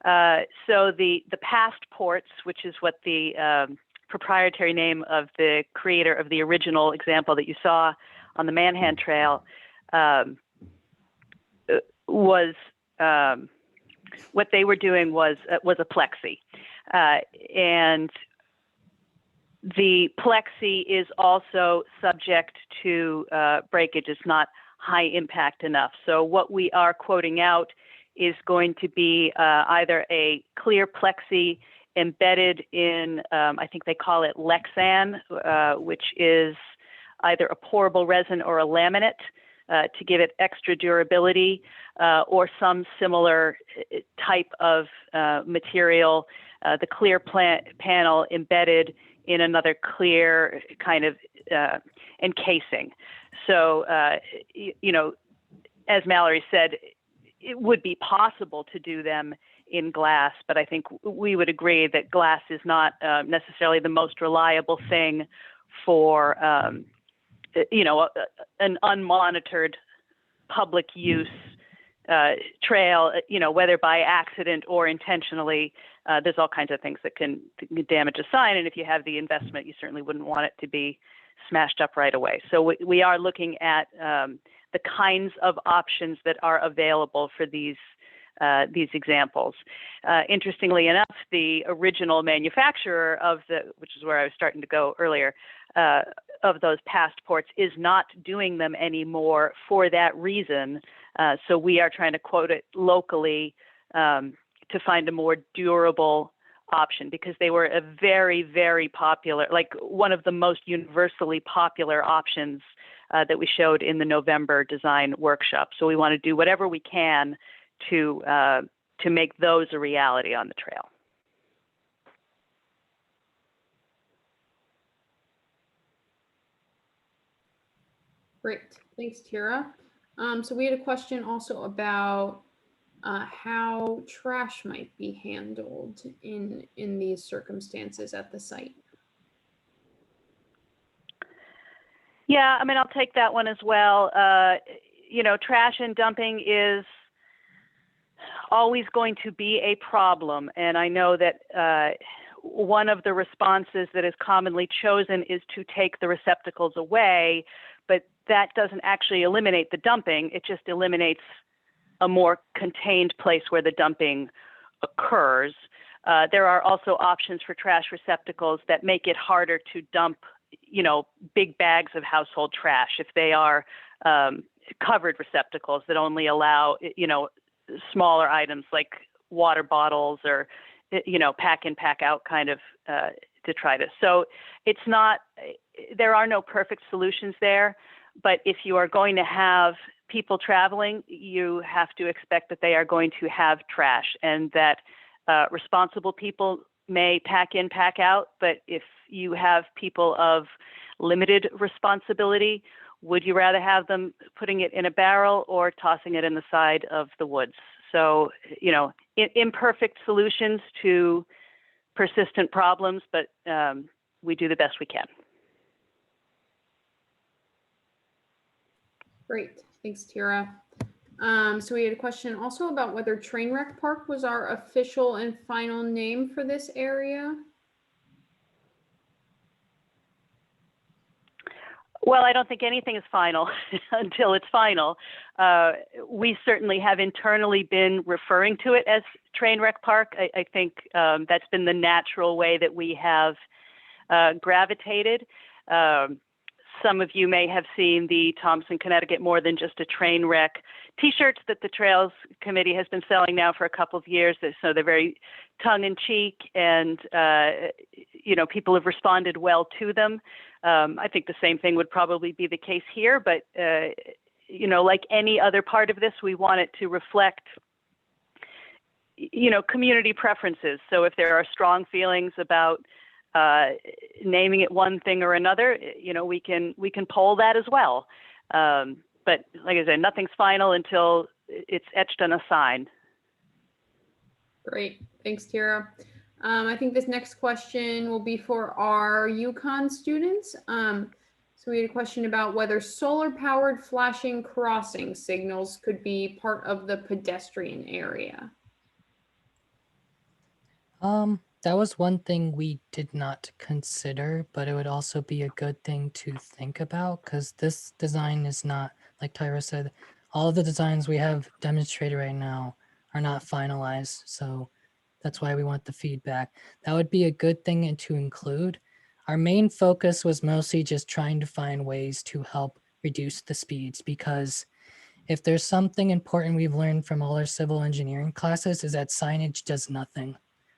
So the passports, which is what the proprietary name of the creator of the original example that you saw on the Manhan Trail, was what they were doing was a plexi, and the plexi is also subject to breakage. It's not high impact enough. So what we are quoting out is going to be either a clear plexi embedded in, I think they call it Lexan, which is either a pourable resin or a laminate to give it extra durability, or some similar type of material, the clear panel embedded in another clear kind of encasing. So, you know, as Mallory said, it would be possible to do them in glass, but I think we would agree that glass is not necessarily the most reliable thing for, you know, an unmonitored public use trail, you know, whether by accident or intentionally. There's all kinds of things that can damage a sign, and if you have the investment, you certainly wouldn't want it to be smashed up right away. So we are looking at the kinds of options that are available for these examples. Interestingly enough, the original manufacturer of which is where I was starting to go earlier, of those passports is not doing them anymore for that reason. So we are trying to quote it locally to find a more durable option, because they were a very, very popular, like one of the most universally popular options that we showed in the November design workshop. So we want to do whatever we can to make those a reality on the trail. Great, thanks, Tara. So we had a question also about how trash might be handled in these circumstances at the site. Yeah, I mean, I'll take that one as well. You know, trash and dumping is always going to be a problem. And I know that one of the responses that is commonly chosen is to take the receptacles away, but that doesn't actually eliminate the dumping. It just eliminates a more contained place where the dumping occurs. There are also options for trash receptacles that make it harder to dump, you know, big bags of household trash if they are covered receptacles that only allow, you know, smaller items like water bottles or, you know, pack in, pack out kind of detritus. So it's not, there are no perfect solutions there, but if you are going to have people traveling, you have to expect that they are going to have trash, and that responsible people may pack in, pack out, but if you have people of limited responsibility, would you rather have them putting it in a barrel or tossing it in the side of the woods? So, you know, imperfect solutions to persistent problems, but we do the best we can. Great, thanks, Tara. So we had a question also about whether Trainwreck Park was our official and final name for this area. Well, I don't think anything is final until it's final. We certainly have internally been referring to it as Trainwreck Park. I think that's been the natural way that we have gravitated. Some of you may have seen the Thompson, Connecticut More Than Just a Train Wreck t-shirts that the Trails Committee has been selling now for a couple of years. So they're very tongue-in-cheek, and you know, people have responded well to them. I think the same thing would probably be the case here, but you know, like any other part of this, we want it to reflect, you know, community preferences. So if there are strong feelings about naming it one thing or another, you know, we can poll that as well. But like I said, nothing's final until it's etched on a sign. Great, thanks, Tara. I think this next question will be for our YUKON students. So we had a question about whether solar-powered flashing crossing signals could be part of the pedestrian area. That was one thing we did not consider, but it would also be a good thing to think about, because this design is not, like Tyra said, all of the designs we have demonstrated right now are not finalized. So that's why we want the feedback. That would be a good thing to include. Our main focus was mostly just trying to find ways to help reduce the speeds, because if there's something important we've learned from all our civil engineering classes is that signage does nothing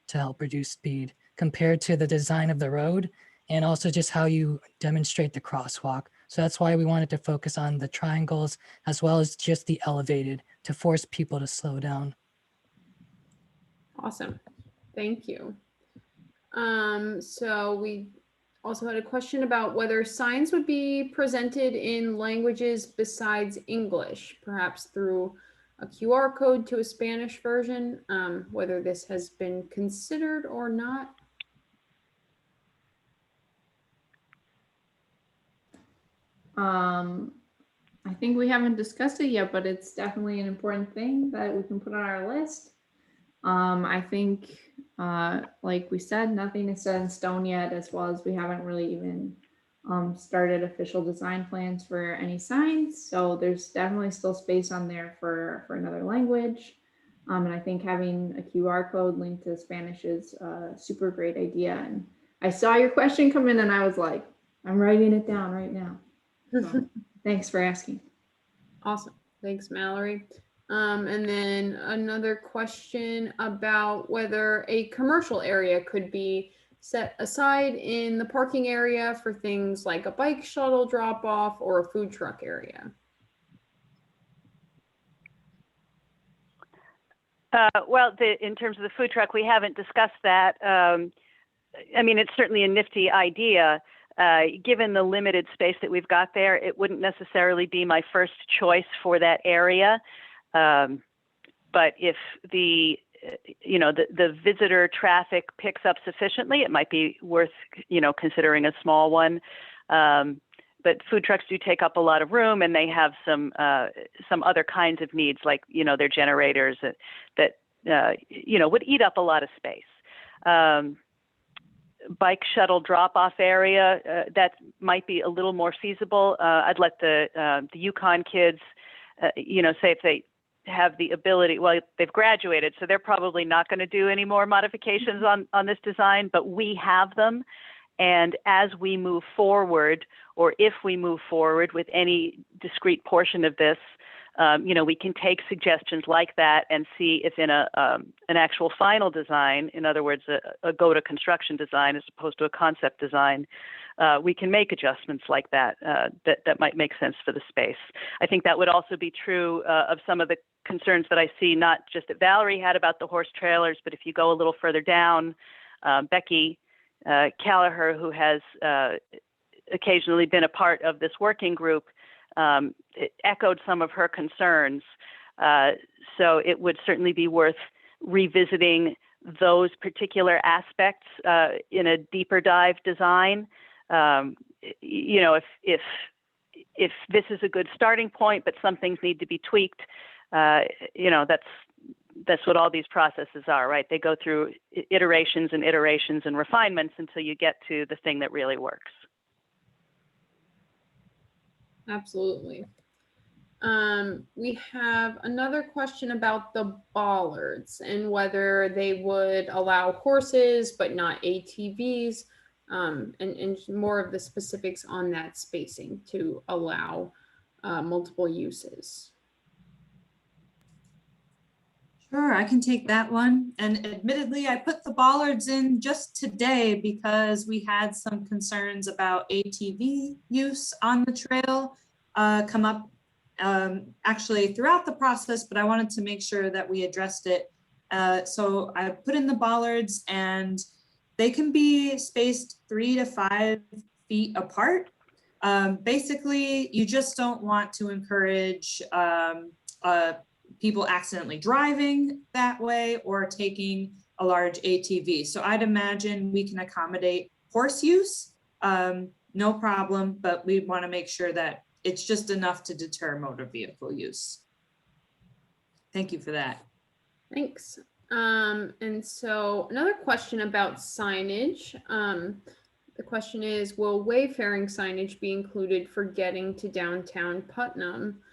to help reduce speed compared to the design of the road and also just how you demonstrate the crosswalk. So that's why we wanted to focus on the triangles as well as just the elevated to force people to slow down. Awesome. Thank you. So we also had a question about whether signs would be presented in languages besides English, perhaps through a QR code to a Spanish version, whether this has been considered or not. I think we haven't discussed it yet, but it's definitely an important thing that we can put on our list. I think, like we said, nothing is set in stone yet, as well as we haven't really even started official design plans for any signs. So there's definitely still space on there for another language. And I think having a QR code linked to Spanish is a super great idea. And I saw your question come in and I was like, I'm writing it down right now. So thanks for asking. Awesome. Thanks, Mallory. And then another question about whether a commercial area could be set aside in the parking area for things like a bike shuttle drop off or a food truck area. Well, in terms of the food truck, we haven't discussed that. I mean, it's certainly a nifty idea. Given the limited space that we've got there, it wouldn't necessarily be my first choice for that area. But if the visitor traffic picks up sufficiently, it might be worth, considering a small one. But food trucks do take up a lot of room, and they have some other kinds of needs, like, their generators that would eat up a lot of space. Bike shuttle drop-off area, that might be a little more feasible. I'd let the YUKON kids, say if they have the ability, well, they've graduated, so they're probably not going to do any more modifications on this design, but we have them. And as we move forward, or if we move forward with any discrete portion of this, we can take suggestions like that and see if in an actual final design, in other words, a go-to construction design as opposed to a concept design, we can make adjustments like that, that might make sense for the space. I think that would also be true of some of the concerns that I see, not just that Valerie had about the horse trailers, but if you go a little further down, Becky Callagher, who has occasionally been a part of this working group, it echoed some of her concerns. So it would certainly be worth revisiting those particular aspects in a deeper dive design. If this is a good starting point, but some things need to be tweaked, that's what all these processes are, right? They go through iterations and iterations and refinements until you get to the thing that really works. Absolutely. We have another question about the bollards and whether they would allow horses but not ATVs, and more of the specifics on that spacing to allow multiple uses. Sure, I can take that one. And admittedly, I put the bollards in just today because we had some concerns about ATV use on the trail come up actually throughout the process, but I wanted to make sure that we addressed it. So I put in the bollards, and they can be spaced 3 to 5 feet apart. Basically, you just don't want to encourage people accidentally driving that way or taking a large ATV. So I'd imagine we can accommodate horse use, no problem, but we want to make sure that it's just enough to deter motor vehicle use. Thank you for that. Thanks. And so another question about signage. The question is, will wayfaring signage be included for getting to downtown Putnam?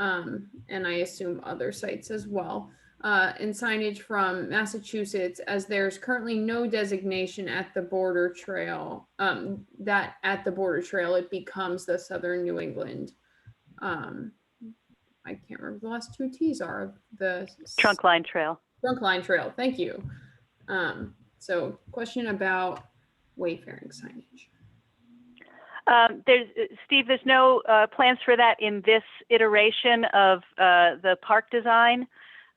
and I assume other sites as well. And signage from Massachusetts, as there's currently no designation at the border trail, that at the border trail, it becomes the Southern New England. I can't remember the last two T's are. The Trunk line trail. Trunk line trail, thank you. So question about wayfaring signage. Steve, there's no plans for that in this iteration of the park design.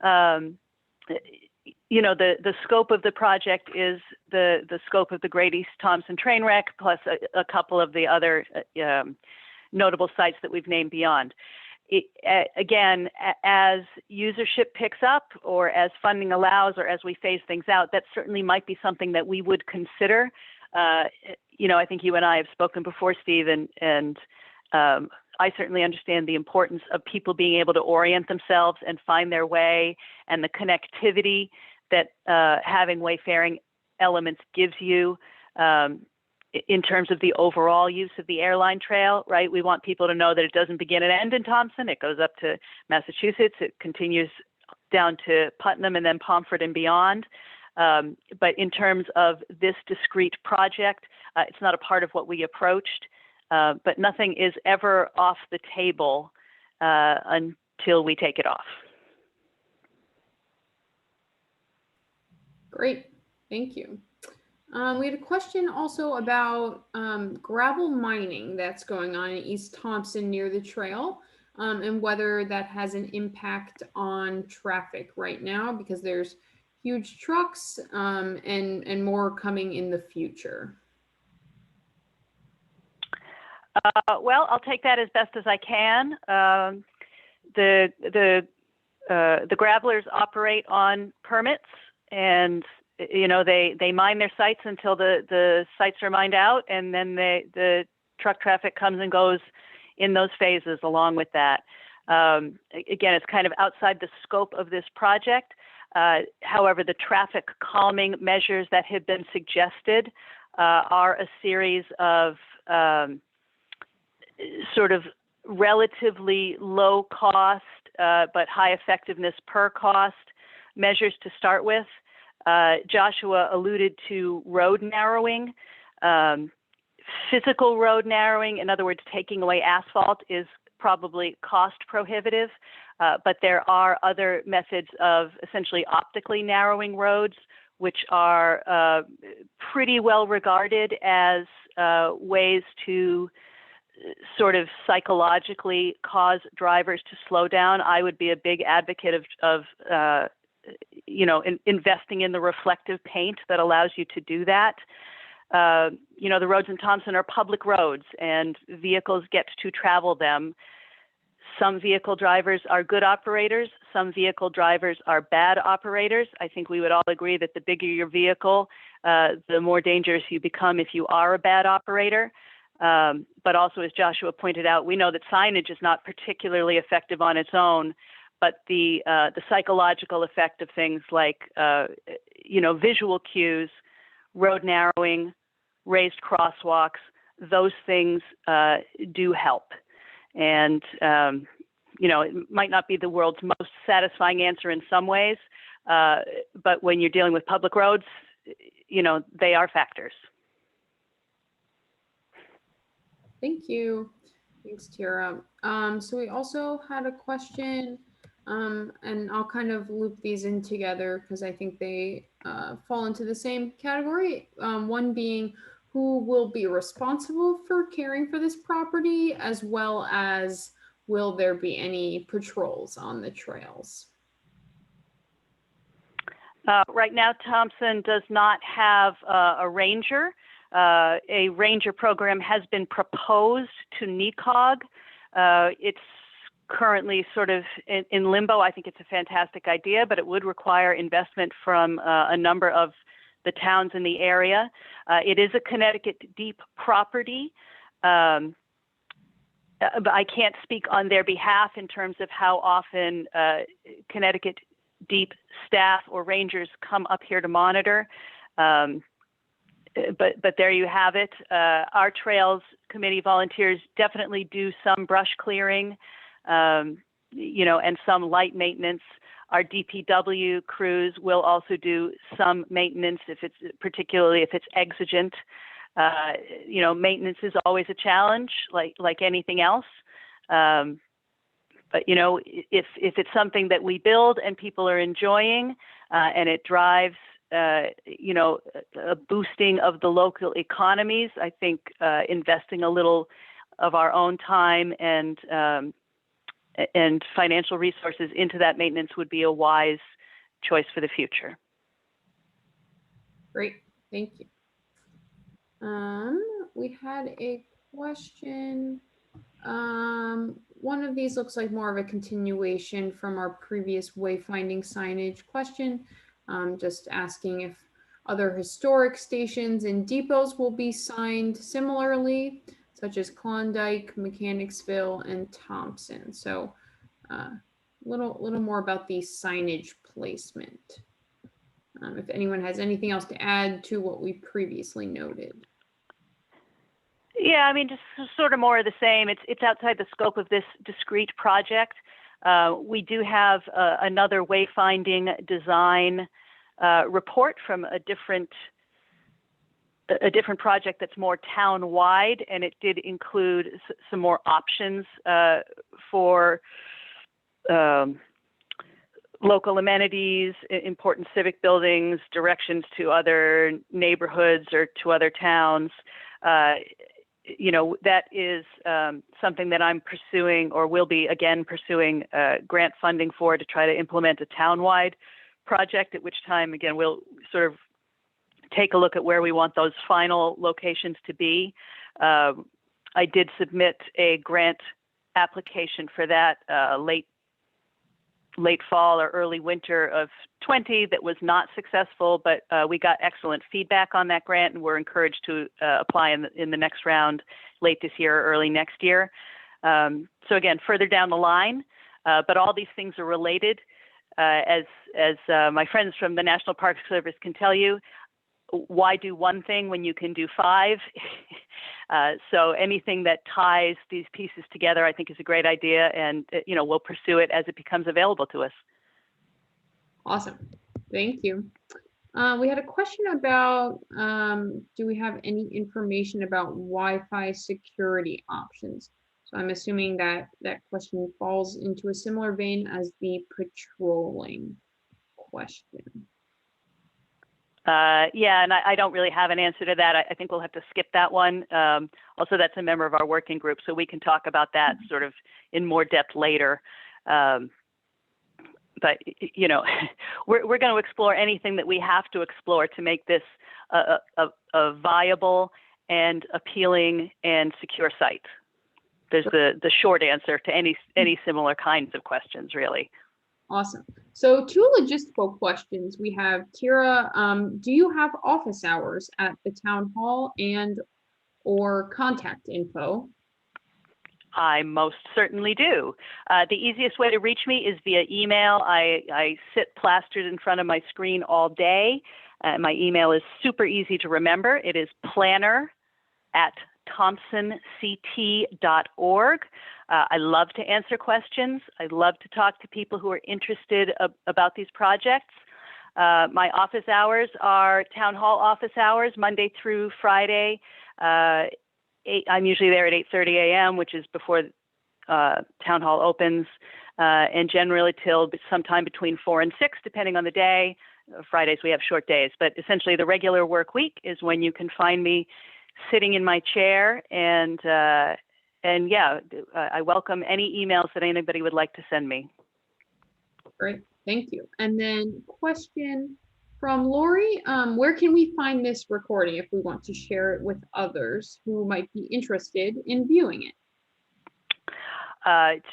You know, the scope of the project is the scope of the Great East Thompson train wreck, plus a couple of the other notable sites that we've named beyond. Again, as usership picks up, or as funding allows, or as we phase things out, that certainly might be something that we would consider. You know, I think you and I have spoken before, Steve, and I certainly understand the importance of people being able to orient themselves and find their way, and the connectivity that having wayfaring elements gives you in terms of the overall use of the airline trail, right? We want people to know that it doesn't begin and end in Thompson. It goes up to Massachusetts. It continues down to Putnam and then Pomfret and beyond. But in terms of this discrete project, it's not a part of what we approached, but nothing is ever off the table until we take it off. Great, thank you. We had a question also about gravel mining that's going on in East Thompson near the trail, and whether that has an impact on traffic right now, because there's huge trucks and more coming in the future. Well, I'll take that as best as I can. The gravelers operate on permits, and you know, they mine their sites until the sites are mined out, and then the truck traffic comes and goes in those phases along with that. Again, it's kind of outside the scope of this project. However, the traffic calming measures that have been suggested are a series of sort of relatively low cost but high effectiveness per cost measures to start with. Joshua alluded to road narrowing. Physical road narrowing, in other words, taking away asphalt, is probably cost prohibitive, but there are other methods of essentially optically narrowing roads, which are pretty well regarded as ways to sort of psychologically cause drivers to slow down. I would be a big advocate of you know, investing in the reflective paint that allows you to do that. You know, the roads in Thompson are public roads, and vehicles get to travel them. Some vehicle drivers are good operators. Some vehicle drivers are bad operators. I think we would all agree that the bigger your vehicle, the more dangerous you become if you are a bad operator. But also, as Joshua pointed out, we know that signage is not particularly effective on its own, but the psychological effect of things like, you know, visual cues, road narrowing, raised crosswalks, those things do help. And, you know, it might not be the world's most satisfying answer in some ways, but when you're dealing with public roads, you know, they are factors. Thank you. Thanks, Tara. So we also had a question, and I'll kind of loop these in together because I think they fall into the same category. One being, who will be responsible for caring for this property, as well as will there be any patrols on the trails? Right now, Thompson does not have a ranger. A ranger program has been proposed to NECOG. It's currently sort of in limbo. I think it's a fantastic idea, but it would require investment from a number of the towns in the area. It is a Connecticut Deep property, but I can't speak on their behalf in terms of how often Connecticut Deep staff or rangers come up here to monitor. But there you have it. Our Trails Committee volunteers definitely do some brush clearing. and some light maintenance. Our DPW crews will also do some maintenance particularly if it's exigent. Maintenance is always a challenge, like anything else. But if it's something that we build and people are enjoying, and it drives, a boosting of the local economies, I think investing a little of our own time and financial resources into that maintenance would be a wise choice for the future. Great, thank you. We had a question. One of these looks like more of a continuation from our previous wayfinding signage question. Just asking if other historic stations and depots will be signed similarly, such as Klondike, Mechanicsville, and Thompson. So little more about the signage placement. If anyone has anything else to add to what we previously noted. Yeah, I mean, just sort of more of the same. It's outside the scope of this discrete project. We do have another wayfinding design report from a different project that's more town-wide, and it did include some more options for local amenities, important civic buildings, directions to other neighborhoods or to other towns. That is something that I'm pursuing, or will be again pursuing grant funding for, to try to implement a town-wide project, at which time, again, we'll sort of take a look at where we want those final locations to be. I did submit a grant application for that late fall or early winter of 20 that was not successful, but we got excellent feedback on that grant, and we're encouraged to apply in the next round late this year or early next year. So again, further down the line, but all these things are related. As my friends from the National Park Service can tell you, why do one thing when you can do 5? So anything that ties these pieces together, I think, is a great idea, and we'll pursue it as it becomes available to us. Awesome, thank you. We had a question about, do we have any information about Wi-Fi security options? So I'm assuming that question falls into a similar vein as the patrolling question. Yeah, and I don't really have an answer to that. I think we'll have to skip that one. Also, that's a member of our working group, so we can talk about that sort of in more depth later. But we're going to explore anything that we have to explore to make this a viable and appealing and secure site. There's the short answer to any similar kinds of questions, really. Awesome. So 2 logistical questions we have. Kira, do you have office hours at the town hall and or contact info? I most certainly do. The easiest way to reach me is via email. I sit plastered in front of my screen all day. My email is super easy to remember. It is planner@thompsonct.org. I love to answer questions. I love to talk to people who are interested about these projects. My office hours are town hall office hours, Monday through Friday. I'm usually there at 8:30 a.m., which is before town hall opens, and generally till sometime between 4 and 6, depending on the day. Fridays we have short days, but essentially the regular work week is when you can find me sitting in my chair, and yeah, I welcome any emails that anybody would like to send me. Great, thank you. And then question from Lori, where can we find this recording if we want to share it with others who might be interested in viewing it?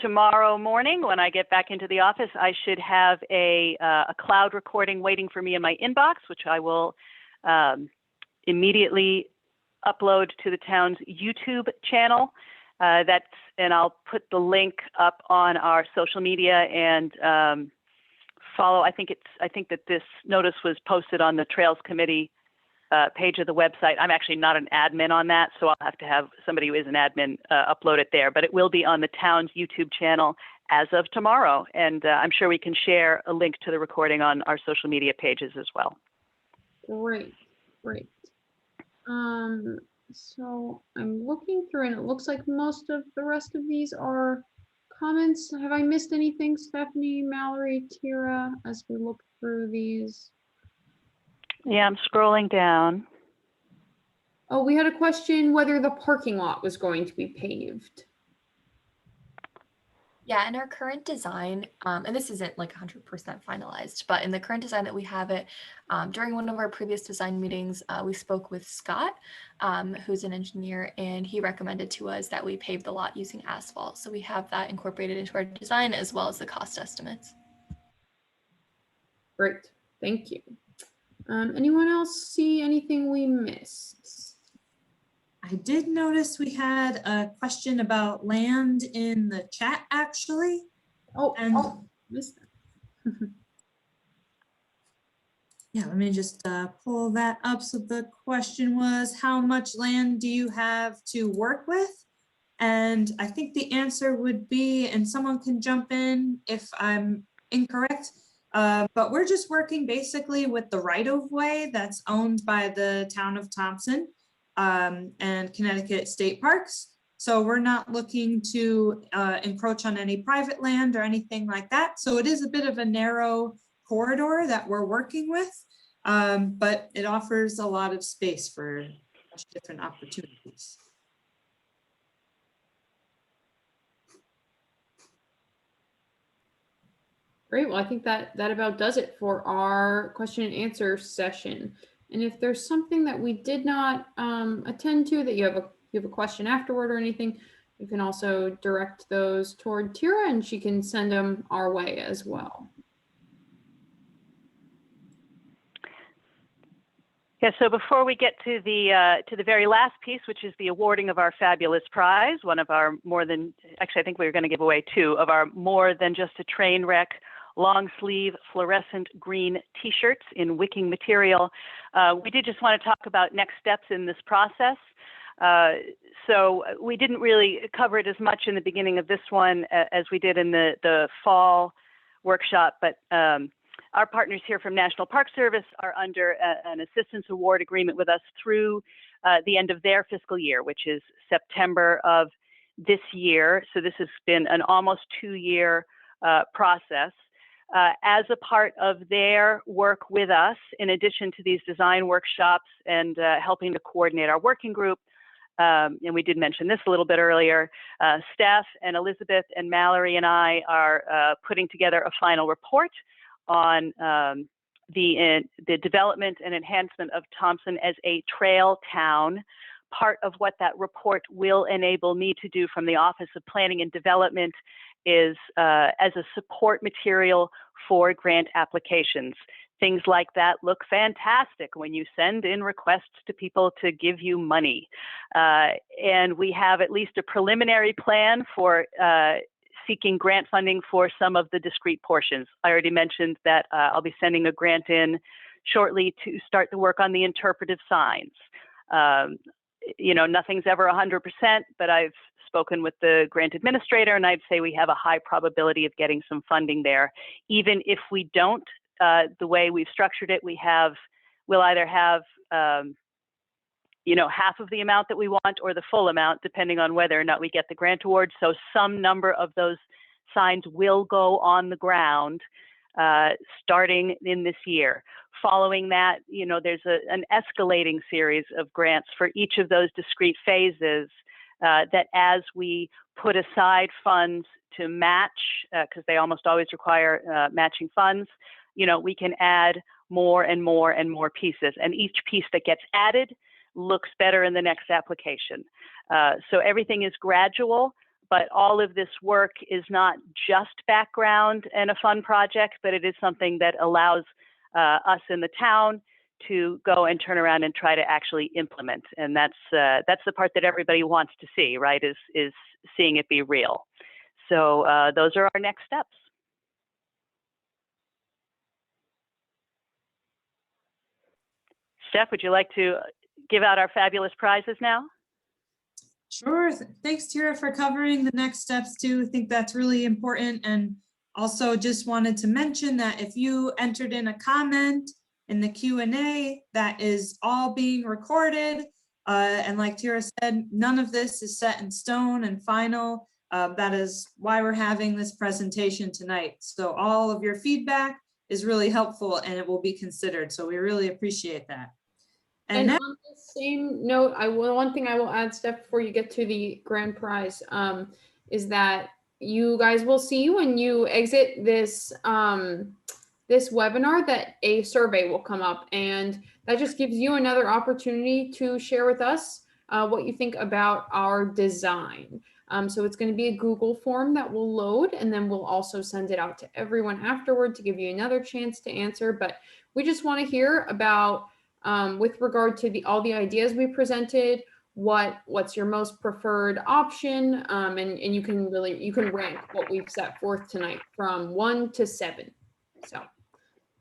Tomorrow morning, when I get back into the office, I should have a cloud recording waiting for me in my inbox, which I will immediately upload to the town's YouTube channel. And I'll put the link up on our social media and follow. I think that this notice was posted on the Trails Committee page of the website. I'm actually not an admin on that, so I'll have to have somebody who is an admin upload it there. But it will be on the town's YouTube channel as of tomorrow. And I'm sure we can share a link to the recording on our social media pages as well. Great, great. So I'm looking through and it looks like most of the rest of these are comments. Have I missed anything, Stephanie, Mallory, Tira, as we look through these? Yeah, I'm scrolling down. Oh, we had a question whether the parking lot was going to be paved. Yeah, in our current design, and this isn't like 100% finalized, but in the current design that we have it, during one of our previous design meetings, we spoke with Scott, who's an engineer, and he recommended to us that we pave the lot using asphalt. So we have that incorporated into our design as well as the cost estimates. Great, thank you. Anyone else see anything we missed? I did notice we had a question about land in the chat, actually. Oh, And missed that. yeah, let me just pull that up. So the question was, how much land do you have to work with? And I think the answer would be, and someone can jump in if I'm incorrect, but we're just working basically with the right-of-way that's owned by the town of Thompson and Connecticut State Parks. So we're not looking to encroach on any private land or anything like that. So it is a bit of a narrow corridor that we're working with, but it offers a lot of space for different opportunities. Great, well, I think that about does it for our question and answer session. And if there's something that we did not attend to that you have a question afterward or anything, you can also direct those toward Tira and she can send them our way as well. Yeah, so before we get to the very last piece, which is the awarding of our fabulous prize, one of our actually I think we were going to give away two of our more than just a train wreck long sleeve fluorescent green t-shirts in wicking material. We did just want to talk about next steps in this process. So we didn't really cover it as much in the beginning of this one as we did in the fall workshop, but our partners here from National Park Service are under an assistance award agreement with us through the end of their fiscal year, which is September of this year. So this has been an almost 2-year process. As a part of their work with us, in addition to these design workshops and helping to coordinate our working group, and we did mention this a little bit earlier, Steph and Elizabeth and Mallory and I are putting together a final report on the development and enhancement of Thompson as a trail town. Part of what that report will enable me to do from the Office of Planning and Development is as a support material for grant applications. Things like that look fantastic when you send in requests to people to give you money. And we have at least a preliminary plan for seeking grant funding for some of the discrete portions. I already mentioned that I'll be sending a grant in shortly to start the work on the interpretive signs. You know, nothing's ever 100%, but I've spoken with the grant administrator and I'd say we have a high probability of getting some funding there. Even if we don't, the way we've structured it, we'll either have you know, half of the amount that we want or the full amount, depending on whether or not we get the grant award. So some number of those signs will go on the ground starting in this year. Following that, you know, there's an escalating series of grants for each of those discrete phases that as we put aside funds to match, because they almost always require matching funds, you know, we can add more and more and more pieces. And each piece that gets added looks better in the next application. So everything is gradual, but all of this work is not just background and a fun project, but it is something that allows us in the town to go and turn around and try to actually implement. And that's the part that everybody wants to see, right, is seeing it be real. So those are our next steps. Steph, would you like to give out our fabulous prizes now? Sure. Thanks, Tira, for covering the next steps too. I think that's really important. And also just wanted to mention that if you entered in a comment in the Q&A, that is all being recorded. And like Tira said, none of this is set in stone and final. That is why we're having this presentation tonight. So all of your feedback is really helpful and it will be considered. So we really appreciate that. And now, on the same note, one thing I will add, Steph, before you get to the grand prize, is that you guys will see when you exit this this webinar that a survey will come up, and that just gives you another opportunity to share with us what you think about our design. So it's going to be a Google form that will load, and then we'll also send it out to everyone afterward to give you another chance to answer. But we just want to hear about, with regard to all the ideas we presented, what's your most preferred option, and you can rank what we've set forth tonight from 1 to 7. So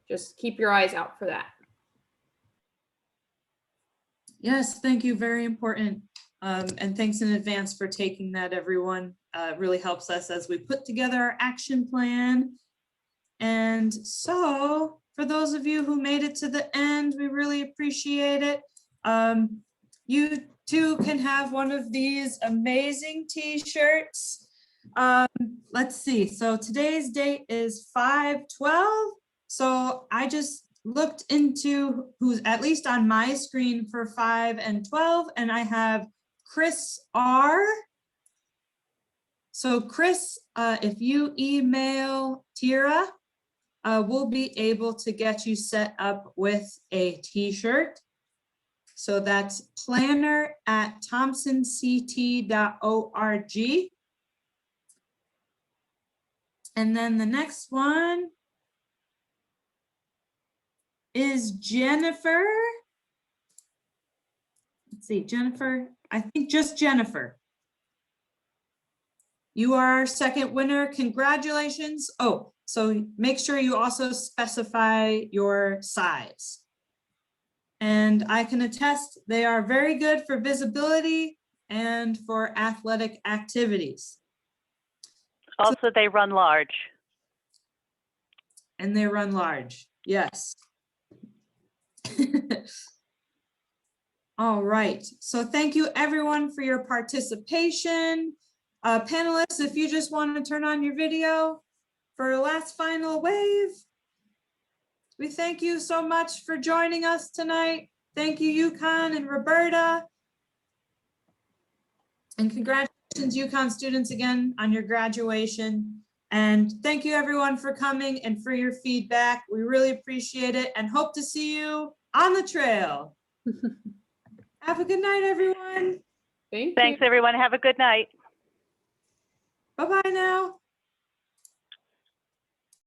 just keep your eyes out for that. yes, thank you. Very important. And thanks in advance for taking that, everyone. It really helps us as we put together our action plan. And so for those of you who made it to the end, we really appreciate it. You too can have one of these amazing t-shirts. Let's see. So today's date is 5/12. So I just looked into who's at least on my screen for 5 and 12, and I have Chris R. So Chris, if you email Tira, we'll be able to get you set up with a t-shirt. So that's planner@thompsonct.org. And then the next one is Jennifer. Let's see, Jennifer, I think just Jennifer. You are our second winner. Congratulations. Oh, so make sure you also specify your size. And I can attest they are very good for visibility and for athletic activities. Also, they run large. And they run large, yes. All right, so thank you everyone for your participation. Panelists, if you just want to turn on your video for a last final wave. We thank you so much for joining us tonight. Thank you, YUKON and Roberta. And congratulations, YUKON students, again on your graduation. And thank you everyone for coming and for your feedback. We really appreciate it and hope to see you on the trail. Have a good night, everyone. Thanks, Thanks, everyone. Have a good night. Bye-bye now.